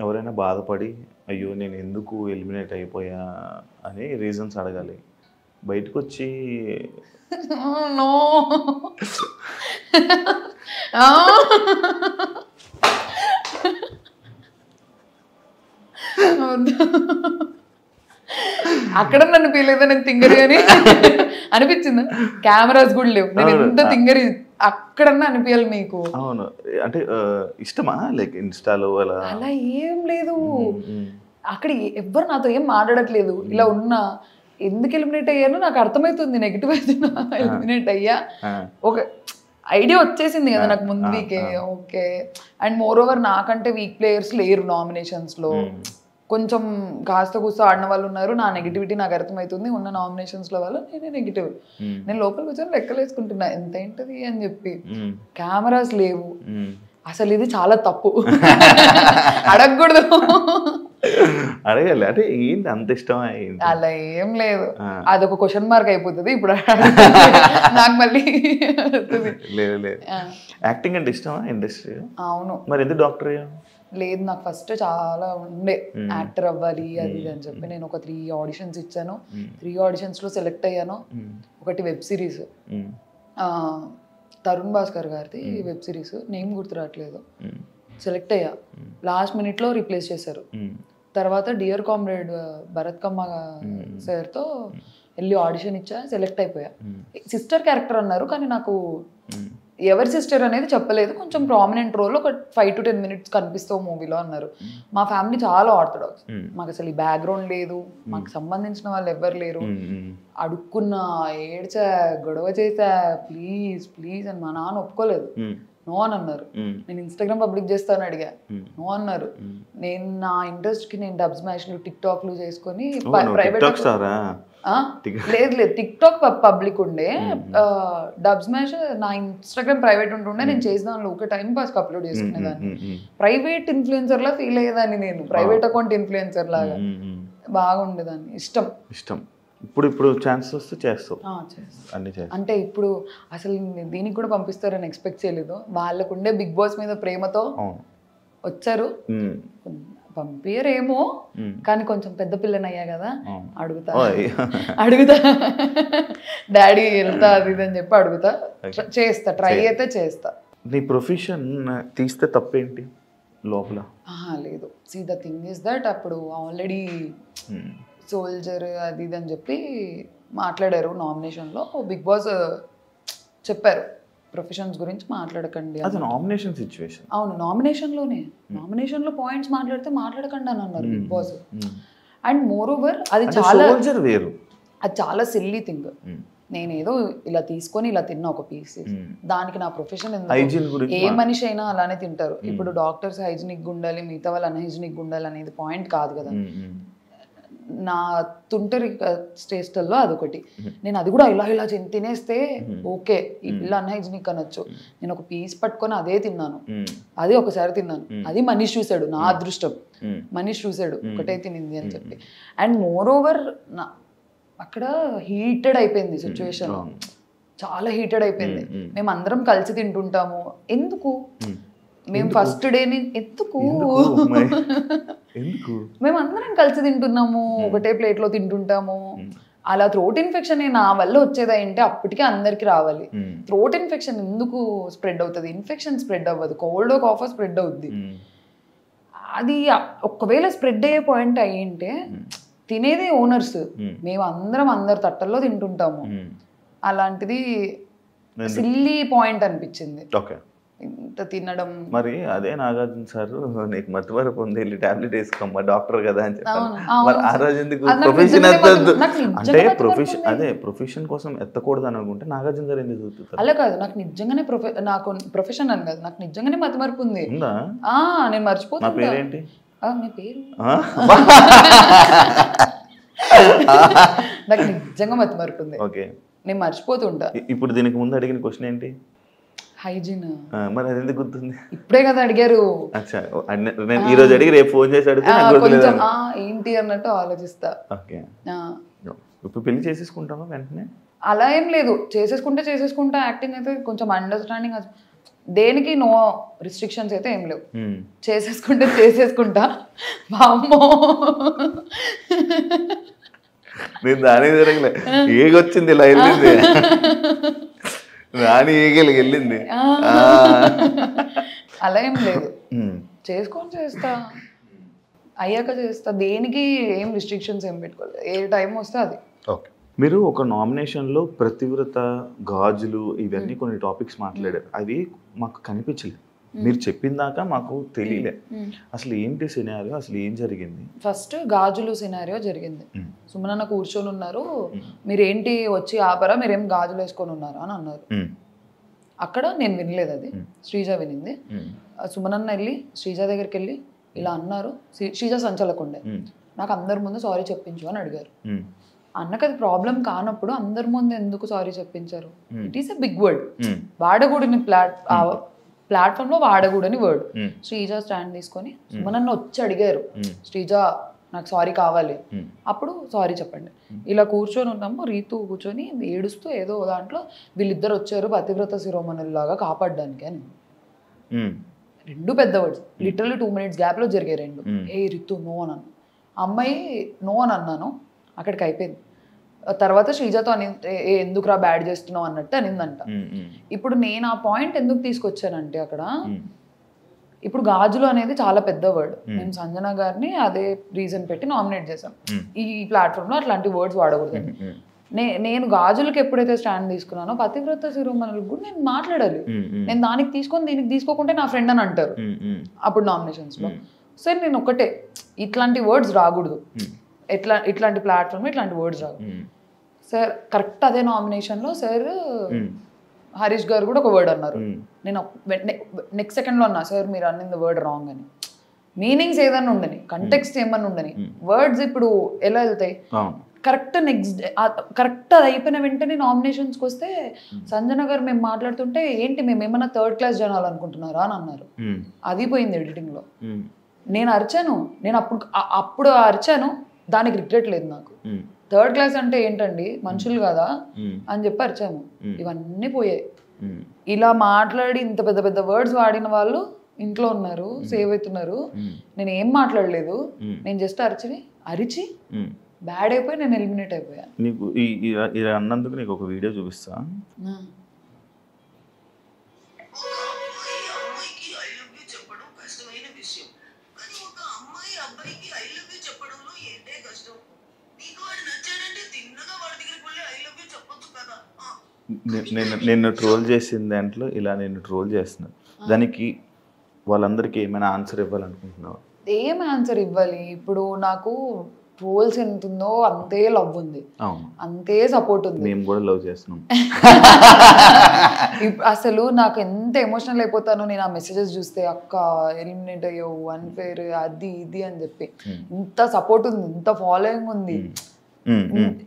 ఎవరైనా బాధపడి అయ్యో నేను ఎందుకు ఎలిమినేట్ అయిపోయా అని రీజన్స్ అడగాలి. బయటకు వచ్చి నో అక్కడ నన్ను ఫీల్ నేను తింగరి అని అనిపించింది. కెమెరాస్ కూడా లేవు, నేను ఎంత తింగరి అక్కడన్నా అనిపించాలి మీకు. అవును, అంటే ఇష్టమా లైక్ ఇన్స్టాలో అలా ఏం లేదు. అక్కడ ఎవ్వరు నాతో ఏం మాట్లాడట్లేదు. ఇలా ఉన్నా ఎందుకు ఎలిమినేట్ అయ్యానో నాకు అర్థమవుతుంది, నెగిటివ్ అవుతున్నా ఎలిమినేట్ అయ్యా ఒక ఐడియా వచ్చేసింది కదా నాకు ముందు వీకే. ఓకే, అండ్ మోర్ ఓవర్ నాకంటే వీక్ ప్లేయర్స్ లేరు నామినేషన్స్ లో, కొంచెం కాస్త కూస్త ఆడిన వాళ్ళు ఉన్నారు. నా నెగిటివిటీ నాకు అర్థమవుతుంది, ఉన్న నామినేషన్స్ లో వాళ్ళు నేనే నెగిటివ్. నేను లోపల కూర్చొని లెక్కలు వేసుకుంటున్నా ఎంత ఏంటది అని చెప్పి. కెమెరాస్ లేవు, అసలు ఇది చాలా తప్పు, అడగకూడదు. అడగాలి అంటే ఏంటి అంత ఇష్టమా? అలా ఏం లేదు, అదొక క్వశ్చన్ మార్క్ అయిపోతుంది ఇప్పుడు నాకు మళ్ళీ. లేదు లేదు, యాక్టింగ్ అంటే ఇష్టమా ఇండస్ట్రీ? అవును. మరి ఎందుకు డాక్టర్? లేదు, నాకు ఫస్ట్ చాలా ఉండే యాక్టర్ అవ్వాలి అది ఇది అని చెప్పి. నేను ఒక 3 ఆడిషన్స్ ఇచ్చాను, 3 ఆడిషన్స్ లో సెలెక్ట్ అయ్యాను. ఒకటి వెబ్ సిరీస్, తరుణ్ భాస్కర్ గారిది వెబ్ సిరీస్, నేమ్ గుర్తు రావట్లేదు, సెలెక్ట్ అయ్యా. లాస్ట్ మినిట్ లో రీప్లేస్ చేశారు. తర్వాత డియర్ కామ్రేడ్ భరత్ కమ్మ సార్తో వెళ్ళి ఆడిషన్ ఇచ్చా, సెలెక్ట్ అయిపోయా. సిస్టర్ క్యారెక్టర్ అన్నారు, కానీ నాకు ఎవరి సిస్టర్ అనేది చెప్పలేదు. కొంచెం ప్రామినెంట్ రోల్ ఒక 5 to 10 minutes కనిపిస్తావు మూవీలో అన్నారు. మా ఫ్యామిలీ చాలా ఆర్థడాక్స్, మాకు అసలు ఈ బ్యాక్గ్రౌండ్ లేదు, మాకు సంబంధించిన వాళ్ళు ఎవ్వరు లేరు. అడుక్కున్నా, ఏడ్చా, గొడవ చేసా, ప్లీజ్ ప్లీజ్ అని. మా నాన్న ఒప్పుకోలేదు, నో అని అన్నారు. నేను ఇన్స్టాగ్రామ్ పబ్లిక్ చేస్తాను అడిగా, నో అన్నారు. నేను నా ఇంట్రెస్ట్ కి నేను డబ్ స్మాష్లు టిక్ టాక్లు చేసుకొని ప్రైవేట్ లేదు టిక్ టాక్ పబ్లిక్ ఉండే, డబ్ స్మాష్ నా ఇన్స్టాగ్రామ్ ప్రైవేట్ ఉంటుండే. నేను చేసేదాన్ని ఒక టైం పాస్ అప్లోడ్ చేసుకునేదాన్ని. ప్రైవేట్ ఇన్ఫ్లుయెన్సర్ లా ఫీల్ అయ్యేదాన్ని నేను, ప్రైవేట్ అకౌంట్ ఇన్ఫ్లుయెన్సర్ లాగా బాగుండేదాన్ని. ఇష్టం ఇప్పుడు ఛాన్స్ వస్తే చేస్తావు అన్ని. అంటే ఇప్పుడు అసలు దీనికి కూడా పంపిస్తారని ఎక్స్పెక్ట్ చేయలేదు. వాళ్ళకుండే బిగ్ బాస్ మీద ప్రేమతో వచ్చారు. పంపియరేమో, కానీ కొంచెం పెద్ద పిల్లని అయ్యా కదా, అడుగుతా డాడీ వెళ్తా అది ఇది అని చెప్పి అడుగుతా, చేస్తా, ట్రై అయితే చేస్తా. నీ ప్రొఫెషన్ తీస్తే తప్పేంటి లోపల? లేదు, see the thing is that అప్పుడు ఆల్రెడీ సోల్జర్ అది ఇది అని చెప్పి మాట్లాడారు నామినేషన్లో. బిగ్ బాస్ చెప్పారు ప్రొఫెషన్స్ గురించి మాట్లాడకండి. అది నామినేషన్ సిచ్యువేషన్. అవును, నామినేషన్లో పాయింట్స్ మాట్లాడకండి అని అన్నారు Bigg Boss. And moreover అది చాలా సిల్లీ థింగ్. నేనేదో ఇలా తీసుకొని ఇలా తిన్నా ఒక పీస్, దానికి నా ప్రొఫెషన్ ఏ మనిషి అయినా అలానే తింటారు. ఇప్పుడు డాక్టర్స్ హైజీనిక్ ఉండాలి, మిగతా వాళ్ళు అన్హైజీనిక్ ఉండాలి అనేది పాయింట్ కాదు కదా. నా తుంటరి స్టేస్టల్లో అదొకటి. నేను అది కూడా ఇలా తినేస్తే ఓకే, ఈ పిల్ల అన్హైజీనిక్ అనొచ్చు. నేను ఒక పీస్ పట్టుకొని అదే తిన్నాను, అది ఒకసారి తిన్నాను. అది మనీష్ చూశాడు, నా అదృష్టం మనీష్ చూశాడు ఒకటే తినింది అని చెప్పి. అండ్ మోర్ ఓవర్ అక్కడ హీటెడ్ అయిపోయింది సిచ్యువేషన్, చాలా హీటెడ్ అయిపోయింది. మేము అందరం కలిసి తింటుంటాము. ఎందుకు మేము ఫస్ట్ డే ఎందుకు మేము అందరం కలిసి తింటున్నాము, ఒకటే ప్లేట్లో తింటుంటాము. అలా థ్రోట్ ఇన్ఫెక్షన్ నా వల్ల వచ్చేది అంటే అప్పటికే అందరికి రావాలి. థ్రోట్ ఇన్ఫెక్షన్ ఎందుకు స్ప్రెడ్ అవుతుంది? ఇన్ఫెక్షన్ స్ప్రెడ్ అవ్వదు, కోల్డ్ కాఫ్ స్ప్రెడ్ అవుద్ది. అది ఒకవేళ స్ప్రెడ్ అయ్యే పాయింట్ అయ్యింటే తినేది ఓనర్స్, మేము అందరి తట్టల్లో తింటుంటాము. అలాంటిది సిల్లీ పాయింట్ అనిపించింది ఇంత తినడం. మరి అదే నాగార్జున సార్ నీకు మతిమరపు ఉంది, వెళ్ళి టాబ్లెట్ వేసుకోమ్మా డాక్టర్ కదా అని చెప్పారు. మరి ఆ రోజు ఎందుకు ప్రొఫెషన్ ఎత్తద్దు అంటే ప్రొఫెషన్ కోసం ఎత్తకూడదు అని అనుకుంటే నాగార్జున గారు ఎందుకు చూస్తారు? అలా కాదు, నాకు నిజంగానే నాకు ప్రొఫెషన్ అని కాదు, నాకు నిజంగానే మతిమరపు ఉంది. నేను మర్చిపోతాను. నా పేరేంటి? మీ పేరు నాకు నిజంగా మతిమరపు ఉంది. ఓకే, నేను మర్చిపోతుంటా. ఇప్పుడు దీనికి ముందు అడిగిన క్వశ్చన్ ఏంటి? హైజీన్. మరి అది ఎందుకు గుర్తుంది? ఇప్పుడే కదా అడిగారు. అచ్చా, నేను ఈ రోజు అడిగి రేపు ఫోన్ చేసి అడిగితే ఏంటి అన్నట్టు ఆలోచిస్తా. ఓకే, ఇప్పుడు పెళ్లి చేసేసుకుంటావా వెంటనే? అలా ఏం లేదు, చేసేసుకుంటా. యాక్టింగ్ అయితే కొంచెం అండర్స్టాండింగ్, దేనికి నో రిస్ట్రిక్షన్స్ అయితే ఏం లేవు. చేసేసుకుంటా. వామ్మో, నేను దానికి జరగలే, ఏగొచ్చింది ఇలా వెళ్ళింది, రాని ఏగలికి వెళ్ళింది. అలా ఏం లేదు, చేస్తా, అయ్యాక చేస్తా. దేనికి ఏం రిస్ట్రిక్షన్స్ ఏం పెట్టుకోలేదు, ఏ టైం వస్తే అది. ఓకే, మీరు ఒక నామినేషన్లో ప్రతివ్రత, గాజులు ఇవన్నీ కొన్ని టాపిక్స్ మాట్లాడారు. అవి మాకు కనిపించలేదు, మీరు చెప్పిన దాకా మాకు తెలియలే. అసలు ఏంటి సినారియో, అసలు ఏం జరిగింది? ఫస్ట్ గాజులు సినారియో జరిగింది. సుమనన్న కూర్చొని ఉన్నారు, మీరేంటి వచ్చి ఆపరా, మీరేం గాజులు వేసుకొని ఉన్నారా అని అన్నారు. అక్కడ నేను వినలేదు, అది శ్రీజ వినింది. సుమనన్న వెళ్ళి శ్రీజ దగ్గరికి వెళ్ళి ఇలా అన్నారు. శ్రీజ సంచలకుండే, నాకు అందరి ముందు సారీ చెప్పించు అని అడిగారు. అన్నకు అది ప్రాబ్లం కానప్పుడు అందరి ముందు ఎందుకు సారీ చెప్పించారు? It is a big word, వాడకూడని ప్లాట్ఫామ్ లో వాడకూడని వర్డ్. శ్రీజ స్టాండ్ తీసుకొని సుమనన్న వచ్చి అడిగారు, శ్రీజ నాకు సారీ కావాలి, అప్పుడు సారీ చెప్పండి. ఇలా కూర్చొని ఉన్నాము, రీతు కూర్చొని ఏడుస్తూ ఏదో దాంట్లో వీళ్ళిద్దరు వచ్చారు పతివ్రత శిరోమణుల్లాగా కాపాడడానికి అని. రెండు పెద్ద వర్డ్స్, లిటరల్లీ 2 minutes గ్యాప్ లో జరిగాయి రెండు. ఏ రీతు నో అని అన్నాను, అమ్మాయి నో అని అన్నాను, అక్కడికి అయిపోయింది. తర్వాత శ్రీజతో అని ఎందుకురా బ్యాడ్ చేస్తున్నావు అన్నట్టు అనిందంట. ఇప్పుడు నేను ఆ పాయింట్ ఎందుకు తీసుకొచ్చానంటే అక్కడ ఇప్పుడు గాజులు అనేది చాలా పెద్ద వర్డ్. మేము సంజన గారిని అదే రీజన్ పెట్టి నామినేట్ చేసాం. ఈ ప్లాట్ఫామ్ లో అట్లాంటి వర్డ్స్ వాడకూడదు. నేను గాజులకు ఎప్పుడైతే స్టాండ్ తీసుకున్నానో పతివ్రత శిరోమణులకు కూడా నేను మాట్లాడాలి. నేను దానికి తీసుకొని దీనికి తీసుకోకుంటే నా ఫ్రెండ్ అని అంటారు అప్పుడు నామినేషన్స్ లో. సరే నేను ఒకటే, ఇట్లాంటి వర్డ్స్ రాకూడదు, ఇట్లాంటి ప్లాట్ఫామ్ ఇట్లాంటి వర్డ్స్ రావు. సార్ కరెక్ట్ అదే నామినేషన్ లో సార్ హరీష్ గారు కూడా ఒక వర్డ్ అన్నారు. నేను నెక్స్ట్ సెకండ్ లో అన్నా, సార్ మీరు అన్నింది వర్డ్ రాంగ్ అని. మీనింగ్స్ ఏదన్నా ఉండని, కంటెక్స్ట్ ఏమన్నా ఉండని, వర్డ్స్ ఇప్పుడు ఎలా వెళ్తాయి? కరెక్ట్ కరెక్ట్ అది అయిపోయిన వెంటనే నామినేషన్స్కి వస్తే సంజన గారు మేము మాట్లాడుతుంటే ఏంటి మేము ఏమన్నా 3rd class జనాలు అనుకుంటున్నారా అని అన్నారు. అది పోయింది ఎడిటింగ్ లో. నేను అరిచాను, నేను అప్పుడు అరిచాను, దానికి రిగ్రెట్ లేదు నాకు. 3rd class అంటే ఏంటండి, మనుషులు కదా అని చెప్పి అరిచాము. ఇవన్నీ పోయాయి. ఇలా మాట్లాడి ఇంత పెద్ద పెద్ద వర్డ్స్ వాడిన వాళ్ళు ఇంట్లో ఉన్నారు, సేవ్ అవుతున్నారు. నేను ఏం మాట్లాడలేదు, నేను జస్ట్ అరిచి బ్యాడ్ అయిపోయి నేను ఎలిమినేట్ అయిపోయా. నీకు ఇలా అన్నందుకు నీకు ఒక వీడియో చూపిస్తా. నిన్ను ట్రోల్ చేసిన దాంట్లో ఇలా నేను ట్రోల్ చేస్తున్నాను, దానికి వాళ్ళందరికీ ఏమైనా ఆన్సర్ ఇవ్వాలనుకుంటున్నావా? ఏం ఆన్సర్ ఇవ్వాలి? ఇప్పుడు నాకు ట్రోల్స్ ఎంత ఉందో అంతే లవ్ ఉంది, అంతే సపోర్ట్ ఉంది. మేము కూడా లవ్ చేస్తున్నాం. అసలు నాకు ఎంత ఎమోషనల్ అయిపోతానో నేను ఆ మెసేజెస్ చూస్తే, అక్క ఎలిమినేట్ అయ్యావు, అన్ఫేర్, అది ఇది అని చెప్పి. ఇంత సపోర్ట్ ఉంది, ఇంత ఫాలోయింగ్ ఉంది,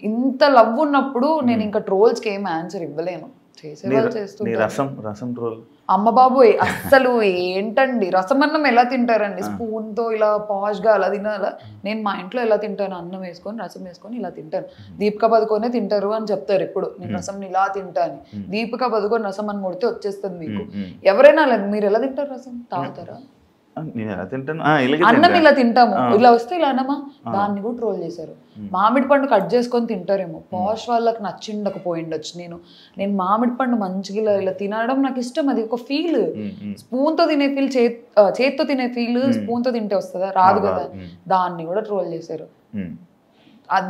ఇంత లవ్ ఉన్నప్పుడు నేను ఇంకా ట్రోల్స్కి ఏం ఆన్సర్ ఇవ్వలేను. చేసేవాళ్ళు నీ చేస్తుంటారు. రసం రోల్ అమ్మ బాబోయ్ అస్సలు ఏంటండి రసమన్నం ఎలా తింటారండి? స్పూన్ తో ఇలా పాష్ గా అలా తినాలా? నేను మా ఇంట్లో ఎలా తింటాను, అన్నం వేసుకొని రసం వేసుకొని ఇలా తింటాను. దీపికా పదుకొనే తింటారు అని చెప్తారు ఇప్పుడు, నేను రసం ఇలా తింటాను. దీపికా పదుకొని రసం అని కొడితే వచ్చేస్తుంది మీకు. ఎవరైనా మీరు ఎలా తింటారు? రసం తాగుతారా? నేను ఎలా తింటాను, అన్నం ఇలా తింటాము, ఇలా వస్తే ఇలా అన్నమా, దాన్ని కూడా ట్రోల్ చేశారు. మామిడి పండు కట్ చేసుకొని తింటారేమో, పాష్ వాళ్ళకి నచ్చిండకపోయిండొచ్చు. నేను మామిడి పండు మంచిగా ఇలా ఇలా తినడం నాకు ఇష్టం, అది ఒక ఫీల్. స్పూన్ తో తినే ఫీల్, చేతితో తినే ఫీల్ స్పూన్ తో తింటే వస్తుందా? రాదు కదా. దాన్ని కూడా ట్రోల్ చేశారు.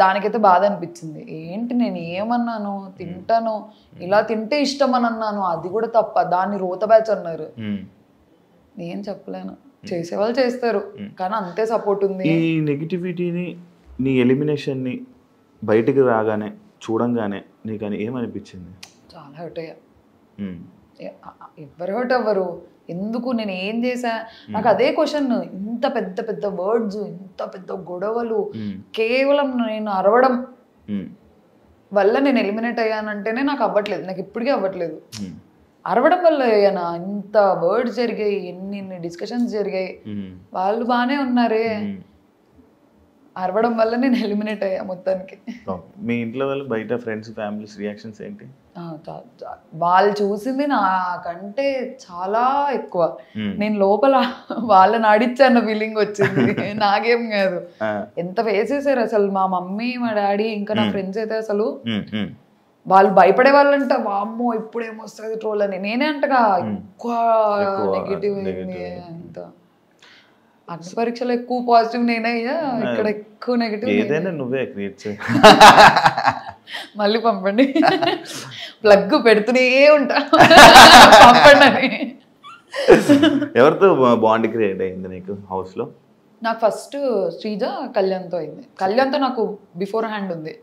దానికైతే బాధ అనిపించింది. ఏంటి నేను ఏమన్నాను, తింటాను ఇలా తింటే ఇష్టం అని అన్నాను, అది కూడా తప్ప. దాన్ని రోత బ్యాచ్ అన్నారు. నేను చెప్పలేను, చేసేవాళ్ళు చేస్తారు కానీ అంతే సపోర్ట్ ఉంది. ఈ నెగిటివిటీని, నీ ఎలిమినేషన్ని బయటికి రాగానే చూడంగానే నీకు అని ఏమనిపించింది? చాలా హర్ట్ అయ్యా. ఎవరు హర్ట్ అవ్వరు, ఎందుకు? నేను ఏం చేశా? నాకు అదే క్వశ్చన్. ఇంత పెద్ద పెద్ద వర్డ్స్, ఇంత పెద్ద గొడవలు, కేవలం నేను అరవడం వల్ల నేను ఎలిమినేట్ అయ్యానంటేనే నాకు అవ్వట్లేదు, నాకు ఇప్పటికీ అవ్వట్లేదు. అరవడం వల్ల అయ్యానా? ఇంత వర్డ్స్ జరిగాయి, ఎన్ని డిస్కషన్స్ జరిగాయి, వాళ్ళు బాగానే ఉన్నారే. అరవడం వల్ల నేను ఎలిమినేట్ అయ్యా మొత్తానికి. మీ ఇంట్లో వాళ్ళు, బయట ఫ్రెండ్స్, ఫ్యామిలీస్ రియాక్షన్స్ ఏంటి? వాళ్ళు చూసింది నాకంటే చాలా ఎక్కువ. నేను లోపల వాళ్ళని ఆడిచ్చాన్న ఫీలింగ్ వచ్చింది, నాకేం కాదు. ఎంత వేసేసారు అసలు మా మమ్మీ, మా డాడీ, ఇంకా నా ఫ్రెండ్స్ అయితే అసలు వాళ్ళు భయపడే వాళ్ళంట. వామ్మో ఇప్పుడు ఏమొస్తుంది ట్రోల్ అని. నేనే అంటగా ఎక్కువ నెగిటివ్ అంత. అన్ని పరీక్షలు ఎక్కువ పాజిటివ్ నేనయ్యా, ఇక్కడ ఎక్కువ నెగిటివ్. ఏదైనా నువ్వే క్రియేట్ చేయి. మళ్ళీ పంపండి, ప్లగ్ పెడుతూనే ఉంటా, పంపండి అని. ఎవరితో బాండ్ క్రియేట్ అయింది నీకు హౌస్ లో? నాకు ఫస్ట్ శ్రీజ, కళ్యాణ్తో అయింది. కళ్యాణ్తో నాకు బిఫోర్ హ్యాండ్ ఉంది.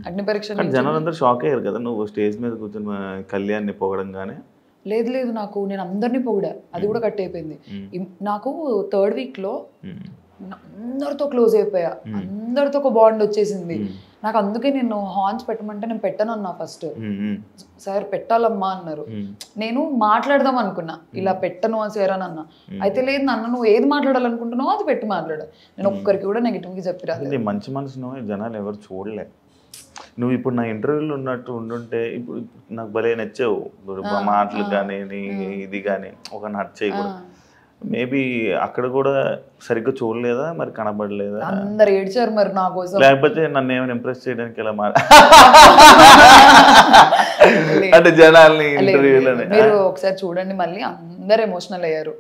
అగ్ని పరీక్ష జనాలు అందరూ షాక్ అయ్యారు కదా నువ్వు స్టేజ్ మీద కూర్చొని కళ్యాణ్ని పొగడంగానే. లేదు నేను అందరినీ పొగిడా, అది కూడా కట్ అయిపోయింది. నాకు థర్డ్ వీక్ లో అందరితో క్లోజ్ అయిపోయా, అందరితో ఒక బాండ్ వచ్చేసింది నాకు. అందుకే నేను హార్న్స్ పెట్టమంటే నేను పెట్టను అన్నా ఫస్ట్. సార్ పెట్టాలమ్మా అన్నారు. నేను మాట్లాడదాం అనుకున్నా, ఇలా పెట్టను సార్ అని అన్నా. అయితే లేదు నాన్న, నువ్వు ఏది మాట్లాడాలనుకుంటున్నావో అది పెట్టి మాట్లాడు. నేను ఒక్కరికి కూడా నెగిటివ్ గా చెప్పిరా. మంచి మనసును జనాలు ఎవరు చూడలే. నువ్వు ఇప్పుడు నా ఇంటర్వ్యూలో ఉన్నట్టు ఉండుంటే ఇప్పుడు నాకు భలే నచ్చావు, మాటలు కానీ ఇది కానీ ఒక నట్ చేయకూడదు. మేబీ అక్కడ కూడా సరిగ్గా చూడలేదా మరి, కనబడలేదా? అందరు ఏడ్చారు మరి నా కోసం. లేకపోతే నన్ను ఏమైనా ఇంప్రెస్ చేయడానికి ఇలా అంటే జనాల్ని ఇంటర్వ్యూలోనే. మీరు ఒకసారి చూడండి మళ్ళీ, అందరు ఎమోషనల్ అయ్యారు.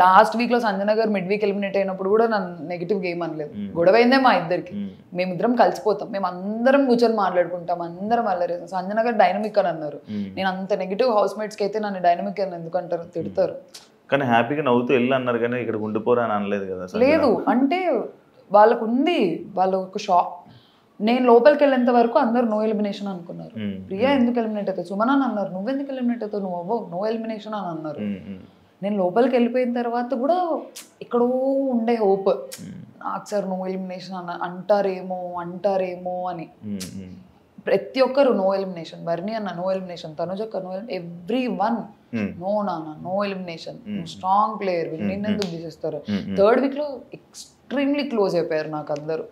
లాస్ట్ వీక్ లో సంజన గారు మిడ్ వీక్ ఎలిమినేట్ అయినప్పుడు కూడా నన్ను నెగిటివ్ గేమ్ అనలేదు. గొడవ అయిందే మా ఇద్దరికి. మేమిద్దరం కలిసిపోతాం, మేము అందరం కూర్చొని మాట్లాడుకుంటాం, అందరం అల్లరి. సంజన గారు డైనమిక్ అని అన్నారు. నేను అంత నెగిటివ్ హౌస్ మేట్స్కి అయితే నన్ను డైనమిక్ అని ఎందుకంటారు, తిడతారు. కానీ హ్యాపీగా నవ్వుతూ వెళ్ళి అన్నారు కానీ ఇక్కడ ఉండిపోరా అని అనలేదు కదా? లేదు అంటే వాళ్ళకు ఉంది, వాళ్ళ ఒక షాక్. నేను లోపలికి వెళ్ళేంత వరకు అందరు నో ఎలిమినేషన్ అనుకున్నారు. ప్రియా ఎందుకు ఎలిమినేట్ అవుతావు, సుమన్ అని అన్నారు. నువ్వెందుకు ఎలిమినేట్ అవుతావు, నువ్వు అవ్వవు, నో ఎలిమినేషన్ అని అన్నారు. నేను లోపలికి వెళ్ళిపోయిన తర్వాత కూడా ఎక్కడో ఉండే హోప్, నాకు సార్ నో ఎలిమినేషన్ అంటారేమో అని. ప్రతి ఒక్కరు నో ఎలిమినేషన్. బర్ని అన్న నో ఎలిమినేషన్, తనుజ్ అక్క నో, ఎవ్రీ వన్ నో నాన్న నో ఎలిమినేషన్, స్ట్రాంగ్ ప్లేయర్, నిన్నెందుకు తీసేస్తారు. థర్డ్ వీక్ లో ఎక్స్ట్రీమ్లీ క్లోజ్ అయిపోయారు నాకు అందరూ.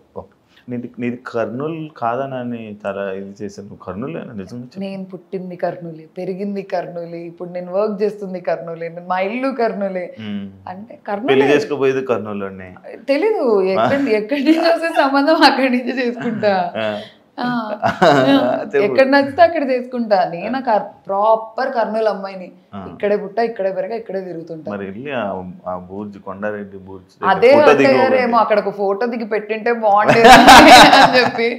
నీది కర్నూలు కాదని చాలా ఇది చేశాను. కర్నూలు నిజంగా? నేను పుట్టింది కర్నూలే, పెరిగింది కర్నూలే, ఇప్పుడు నేను వర్క్ చేస్తుంది కర్నూలే, మా ఇల్లు కర్నూలే. అంటే కర్నూలు చేసుకోపోయేది కర్నూలులోనే. తెలీదు ఎక్కడి నుంచి వస్తే సంబంధం అక్కడి నుంచి చేసుకుంటా, ఎక్కడ నచ్చితే అక్కడ చేసుకుంటా. నేను ప్రాపర్ కర్నూలు అమ్మాయిని, ఇక్కడే పుట్టా, ఇక్కడే పెరగా, ఇక్కడే తిరుగుతుంటా. అదే అయ్యారేమో, అక్కడ ఒక ఫోటో దిగి పెట్టింటే బాగుండేది అని చెప్పి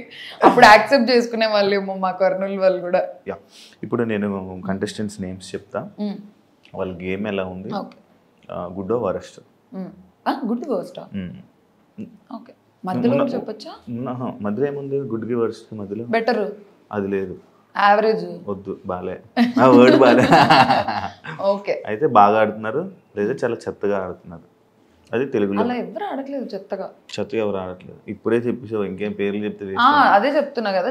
అప్పుడు యాక్సెప్ట్ చేసుకునే వాళ్ళేమో మా కర్నూలు వాళ్ళు కూడా. ఇప్పుడు నేను కంటెస్టెంట్స్ నేమ్స్ చెప్తా, వాళ్ళ గేమ్ ఎలా ఉంది, good worst. Good worst okay, మధ్యలో చెప్పొచ్చా? మధ్యలో ఏముంది, గుడ్ కి వర్స్ట్ మధ్యలో? బెటర్ అది లేదు, యావరేజ్ వద్దు, బాలే ఆ వర్డ్ బాలే. ఓకే, అయితే బాగా ఆడుతున్నారు లేదా చాలా చెత్తగా ఆడుతున్నారు? అది తెలుగులో అలా ఎవరు ఆడట్లేదు చెత్తగా. క్షత్రియ ఎవరు ఆడట్లేదు. ఇప్పుడే చెప్పేసావు, ఇంకేం పేర్లు చెప్తే అదే చెప్తున్నా కదా.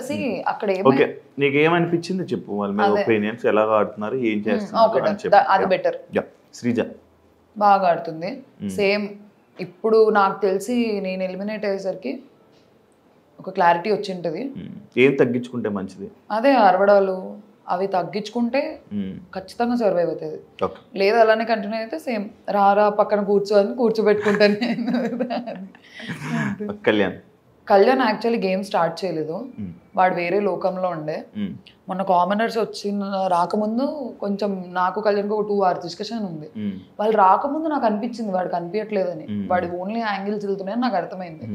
అక్కడ ఓకే, నీకు ఏమనిపించింది చెప్పు, వాళ్ళ మీద ఒపీనియన్స్ ఎలా ఆడుతున్నారు, ఏం చేస్తున్నారు అని చెప్పు. అది బెటర్. శ్రీజ బాగా ఆడుతుంది. సేమ్ ఇప్పుడు నాకు తెలిసి నేను ఎలిమినేట్ అయ్యేసరికి ఒక క్లారిటీ వచ్చింటది. ఏం తగ్గించుకుంటే మంచిది? అదే అరవడాలు అవి తగ్గించుకుంటే ఖచ్చితంగా సర్వైవ్ అవుతుంది. లేదు అలానే కంటిన్యూ అయితే సేమ్ రారా పక్కన కూర్చోబెట్టుకుంటాను నేను. కళ్యాణ్ యాక్చువల్లీ గేమ్ స్టార్ట్ చేయలేదు, వాడు వేరే లోకంలో ఉండే. మొన్న కామనర్స్ రాకముందు కొంచెం నాకు కళ్యాణ్కి ఒక 2 hours డిస్కషన్ ఉంది. వాళ్ళు రాకముందు నాకు అనిపించింది వాడు కనిపించట్లేదని, వాడు ఓన్లీ యాంగిల్స్ వెళ్తున్నాయని నాకు అర్థమైంది.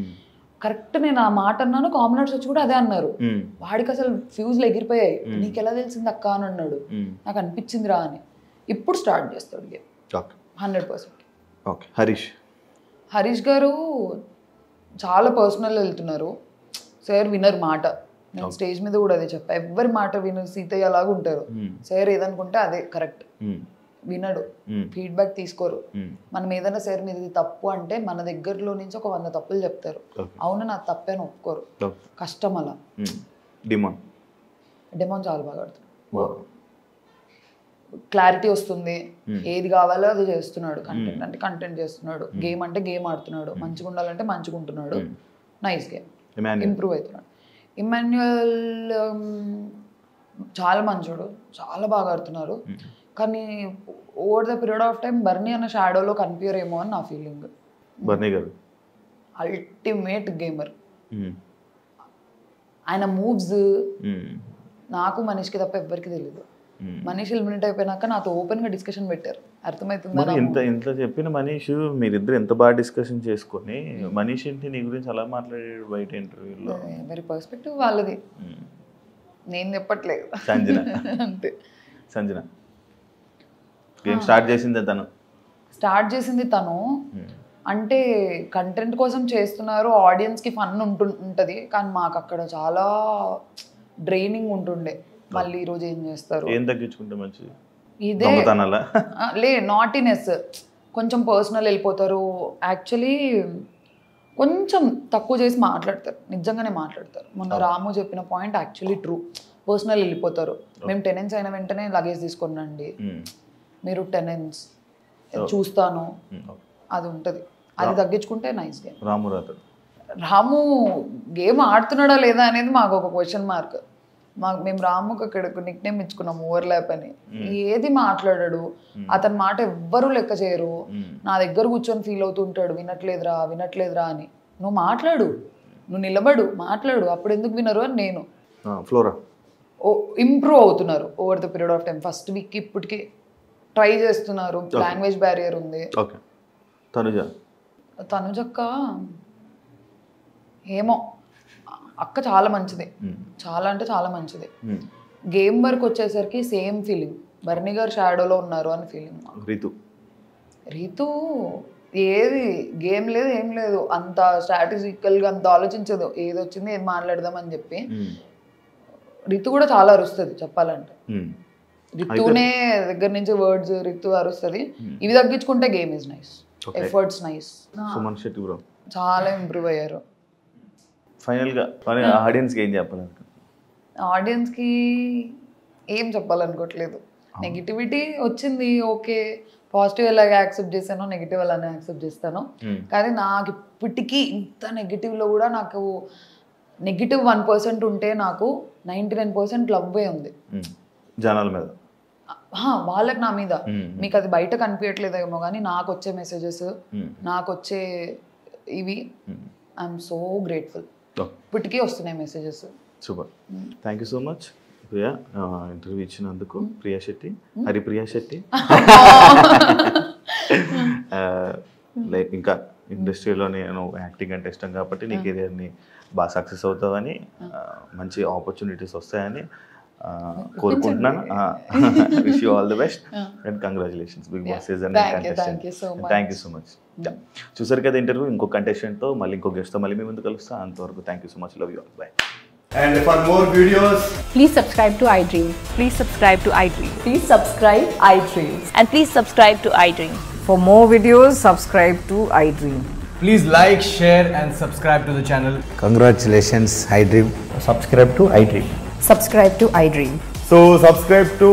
కరెక్ట్ నేను ఆ మాట అన్నాను, కామనర్స్ వచ్చి కూడా అదే అన్నారు. వాడికి అసలు ఫ్యూజ్లు ఎగిరిపోయాయి. నీకు ఎలా తెలిసింది అక్క అని అన్నాడు. నాకు అనిపించింది రా అని. ఇప్పుడు స్టార్ట్ చేస్తాడు గేమ్ 100%. హరీష్ గారు చాలా పర్సనల్ వెళ్తున్నారు. సార్ వినర్ మాట, నేను స్టేజ్ మీద కూడా అదే చెప్పా, ఎవరి మాట వినరు, సీతయ్య అలాగా ఉంటారు. సార్ ఏదనుకుంటే అదే కరెక్ట్, వినడు, ఫీడ్బ్యాక్ తీసుకోరు. మనం ఏదైనా సార్ మీద ఇది తప్పు అంటే మన దగ్గరలో నుంచి ఒక 100 తప్పులు చెప్తారు. అవును నా తప్పే అని ఒప్పుకోరు. కష్టం అలా. డెమోన్ చాలా బాగా ఆడుతున్నాడు. క్లారిటీ వస్తుంది, ఏది కావాలో అది చేస్తున్నాడు. కంటెంట్ అంటే కంటెంట్ చేస్తున్నాడు, గేమ్ అంటే గేమ్ ఆడుతున్నాడు, మంచిగా ఉండాలంటే మంచిగా ఉంటున్నాడు. నైస్ గేమ్, ఇంప్రూవ్ అవుతున్నాడు. ఇమాన్యుయల్ చాలా మంచోడు, చాలా బాగా ఆడుతున్నారు. కానీ over the period of time బర్నీ అన్న షాడోలో కనిపించరేమో అని నా ఫీలింగ్. బర్నీ గారు అల్టిమేట్ గేమర్. ఆయన మూవ్స్ నాకు మనీష్కి తప్ప ఎవ్వరికి తెలియదు. మనీష్ ఎలిమినేట్ అయిపోయినాక నాతో ఓపెన్ గా డిస్కషన్ పెట్టారు, అర్థమవుతుందా? ఇంత చెప్పిన మనీష్ మీరిద్దరు ఎంత బాగా డిస్కషన్ చేసుకొని, మనీష్ ఏంటి నీ గురించి అలా మాట్లాడాడు బయట ఇంటర్వ్యూలో? ఎవరి పర్స్పెక్టివ్ వాళ్ళది, నేను చెప్పట్లేదు. అంతే. సంజన గేమ్ స్టార్ట్ చేసింది తను. అంటే కంటెంట్ కోసం చేస్తున్నారు, ఆడియన్స్ కి ఫన్ ఉంటది. కానీ మాకు అక్కడ చాలా డ్రైనింగ్ ఉంటుండే. మళ్ళీ ఈ రోజు ఏం చేస్తారు, ఏం తగ్గించుకుంటే మంచిది? ఇదే నాటినెస్, కొంచెం పర్సనల్ వెళ్ళిపోతారు. యాక్చువల్లీ కొంచెం తక్కువ చేసి మాట్లాడతారు, నిజంగానే మాట్లాడతారు. మొన్న రాము చెప్పిన పాయింట్ యాక్చువల్లీ ట్రూ. పర్సనల్ వెళ్ళిపోతారు. మేము టెనెన్స్ అయిన వెంటనే లగేజ్ తీసుకున్నాండి, మీరు టెనెన్స్ చూస్తాను, అది ఉంటుంది. అది తగ్గించుకుంటే నైస్ గేమ్. రాము గేమ్ ఆడుతున్నాడా లేదా అనేది మాకు ఒక క్వశ్చన్ మార్క్. మేము రాముకి అక్కడ నిక్ నేమ్ ఇచ్చుకున్నాం ఓవర్లాప్ అని. ఏది మాట్లాడాడు, అతని మాట ఎవ్వరూ లెక్క చేయరు. నా దగ్గర కూర్చొని ఫీల్ అవుతుంటాడు, వినట్లేదురా అని. నువ్వు మాట్లాడు, నువ్వు నిలబడు, మాట్లాడు, అప్పుడు ఎందుకు వినరు అని నేను. ఇంప్రూవ్ అవుతున్నారు over the period of time. First week ఇప్పటికి ట్రై చేస్తున్నారు. లాంగ్వేజ్ బ్యారియర్ ఉంది. తనుజక్క ఏమో, అక్క చాలా మంచిది, చాలా అంటే చాలా మంచిది. గేమ్ వర్క్ వచ్చేసరికి సేమ్ ఫీలింగ్, బర్నీ గారు షాడోలో ఉన్నారు అని ఫీలింగ్. రీతు ఏది గేమ్ లేదు ఏం లేదు, అంత స్ట్రాటజికల్గా అంత ఆలోచించదు, ఏది వచ్చింది ఏది మాట్లాడదాం అని చెప్పి. రితు కూడా చాలా అరుస్తుంది చెప్పాలంటే. రితునే దగ్గర నుంచి వర్డ్స్ రితు అరుస్తుంది. ఇవి తగ్గించుకుంటే game is nice, efforts nice. చాలా ఇంప్రూవ్ అయ్యారు. ఫైనల్గా ఆడియన్స్కి ఏం చెప్పాలనుకో? ఆడియన్స్కి ఏం చెప్పాలనుకోవట్లేదు. నెగిటివిటీ వచ్చింది, ఓకే, పాజిటివ్ ఎలాగ యాక్సెప్ట్ చేశానో నెగిటివ్ అలానే యాక్సెప్ట్ చేస్తాను. కానీ నాకు ఇప్పటికీ ఇంత నెగిటివ్లో కూడా నాకు నెగిటివ్ 1% ఉంటే నాకు 99% లవ్వే ఉంది జనాల మీద, వాళ్ళకి నా మీద. మీకు అది బయట కనిపించట్లేదేమో కానీ నాకు వచ్చే మెసేజెస్, నాకు వచ్చే ఇవి ఐఎమ్ సో గ్రేట్ఫుల్. ఇప్పటికీ వస్తున్నాయి messages. Super, thank you so much Priya interview ఇచ్చినందుకు. ప్రియా శెట్టి, హరిప్రియా శెట్టి. లైక్ ఇంకా ఇండస్ట్రీలో నేను యాక్టింగ్ అంటే ఇష్టం కాబట్టి నీ కెరియర్ని బాగా సక్సెస్ అవుతావని, మంచి ఆపర్చునిటీస్ వస్తాయని కోరుకుంటున్నాను. Wish you all the best and congratulations Bigg Boss season. Thank you so much. చూసారు కదా ఇంటర్వ్యూ. ఇంకో కంటెస్టెంట్తో మళ్ళీ ఇంకో గెస్ట్తో మళ్ళీ మీ ముందు కలుస్తా. అంతవరకు thank you so much. Love you all. By. And for more videos, please subscribe to iDream. Please subscribe to iDream. Please subscribe iDream. And please subscribe to iDream. For more videos, subscribe to iDream. Please like, share, and subscribe to the channel. Congratulations, iDream. Subscribe to iDream. Subscribe to iDream. So subscribe to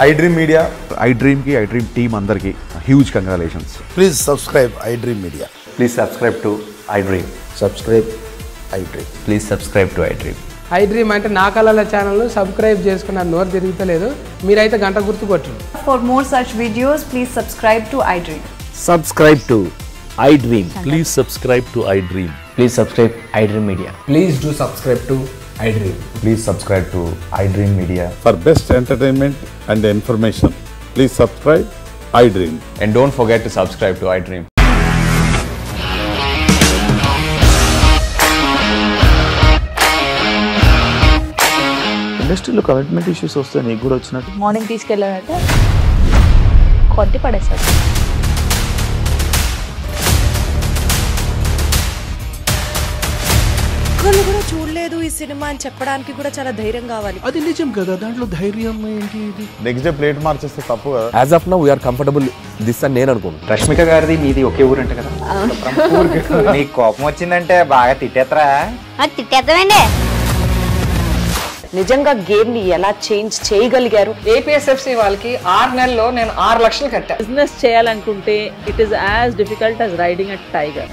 iDream Media. iDream की iDream team अंदर की huge congratulations. Please subscribe iDream Media. Please subscribe to iDream. Subscribe iDream. Please subscribe to iDream. iDream అంటే నా కళల channel subscribe చేసుకున్నారు, నోరు తిరుగుతలేదు, మీరైతే గంట గుర్తు కొట్టండి. For more such videos, please subscribe to iDream. Subscribe to iDream. Please subscribe to iDream. Please subscribe iDream Media. Please do subscribe to iDream. Please subscribe to iDream Media. For best entertainment and information, please subscribe iDream. And don't forget to subscribe to iDream. ఇండస్ట్రీలో commitment issues వస్తే నీకు కూడా వచ్చినట్టు morning తీసుకెళ్ళాడంటే కొట్టి పడేస్తాడు. ఒక్కళ్ళు కూడా చూడలేదు ఈ సినిమా అని చెప్పడానికి కూడా చాలా ధైర్యం కావాలి. అది నిజం కదా, దాంట్లో ధైర్యం ఏంటి? నెక్స్ట్ డే ప్లేట్ మార్చేస్తే తప్పు కదా. As of now we are comfortable this అని నేను అనుకుంటున్నాను. రష్మిక గారిది మీది ఒకే ఊరు అంట కదా? నీకు కోపం వచ్చిందంటే బాగా తిట్టేత్తరా? తిట్టేద్దామండి. నిజంగా గేమ్ ని ఎలా చేంజ్ చేయగలిగారు? ఏపీఎస్ఎఫ్సి వాళ్ళకి 6 నెలల్లో నేను 6 లక్షలు కట్టా. బిజినెస్ చేయాలనుకుంటే it is as difficult as riding a tiger.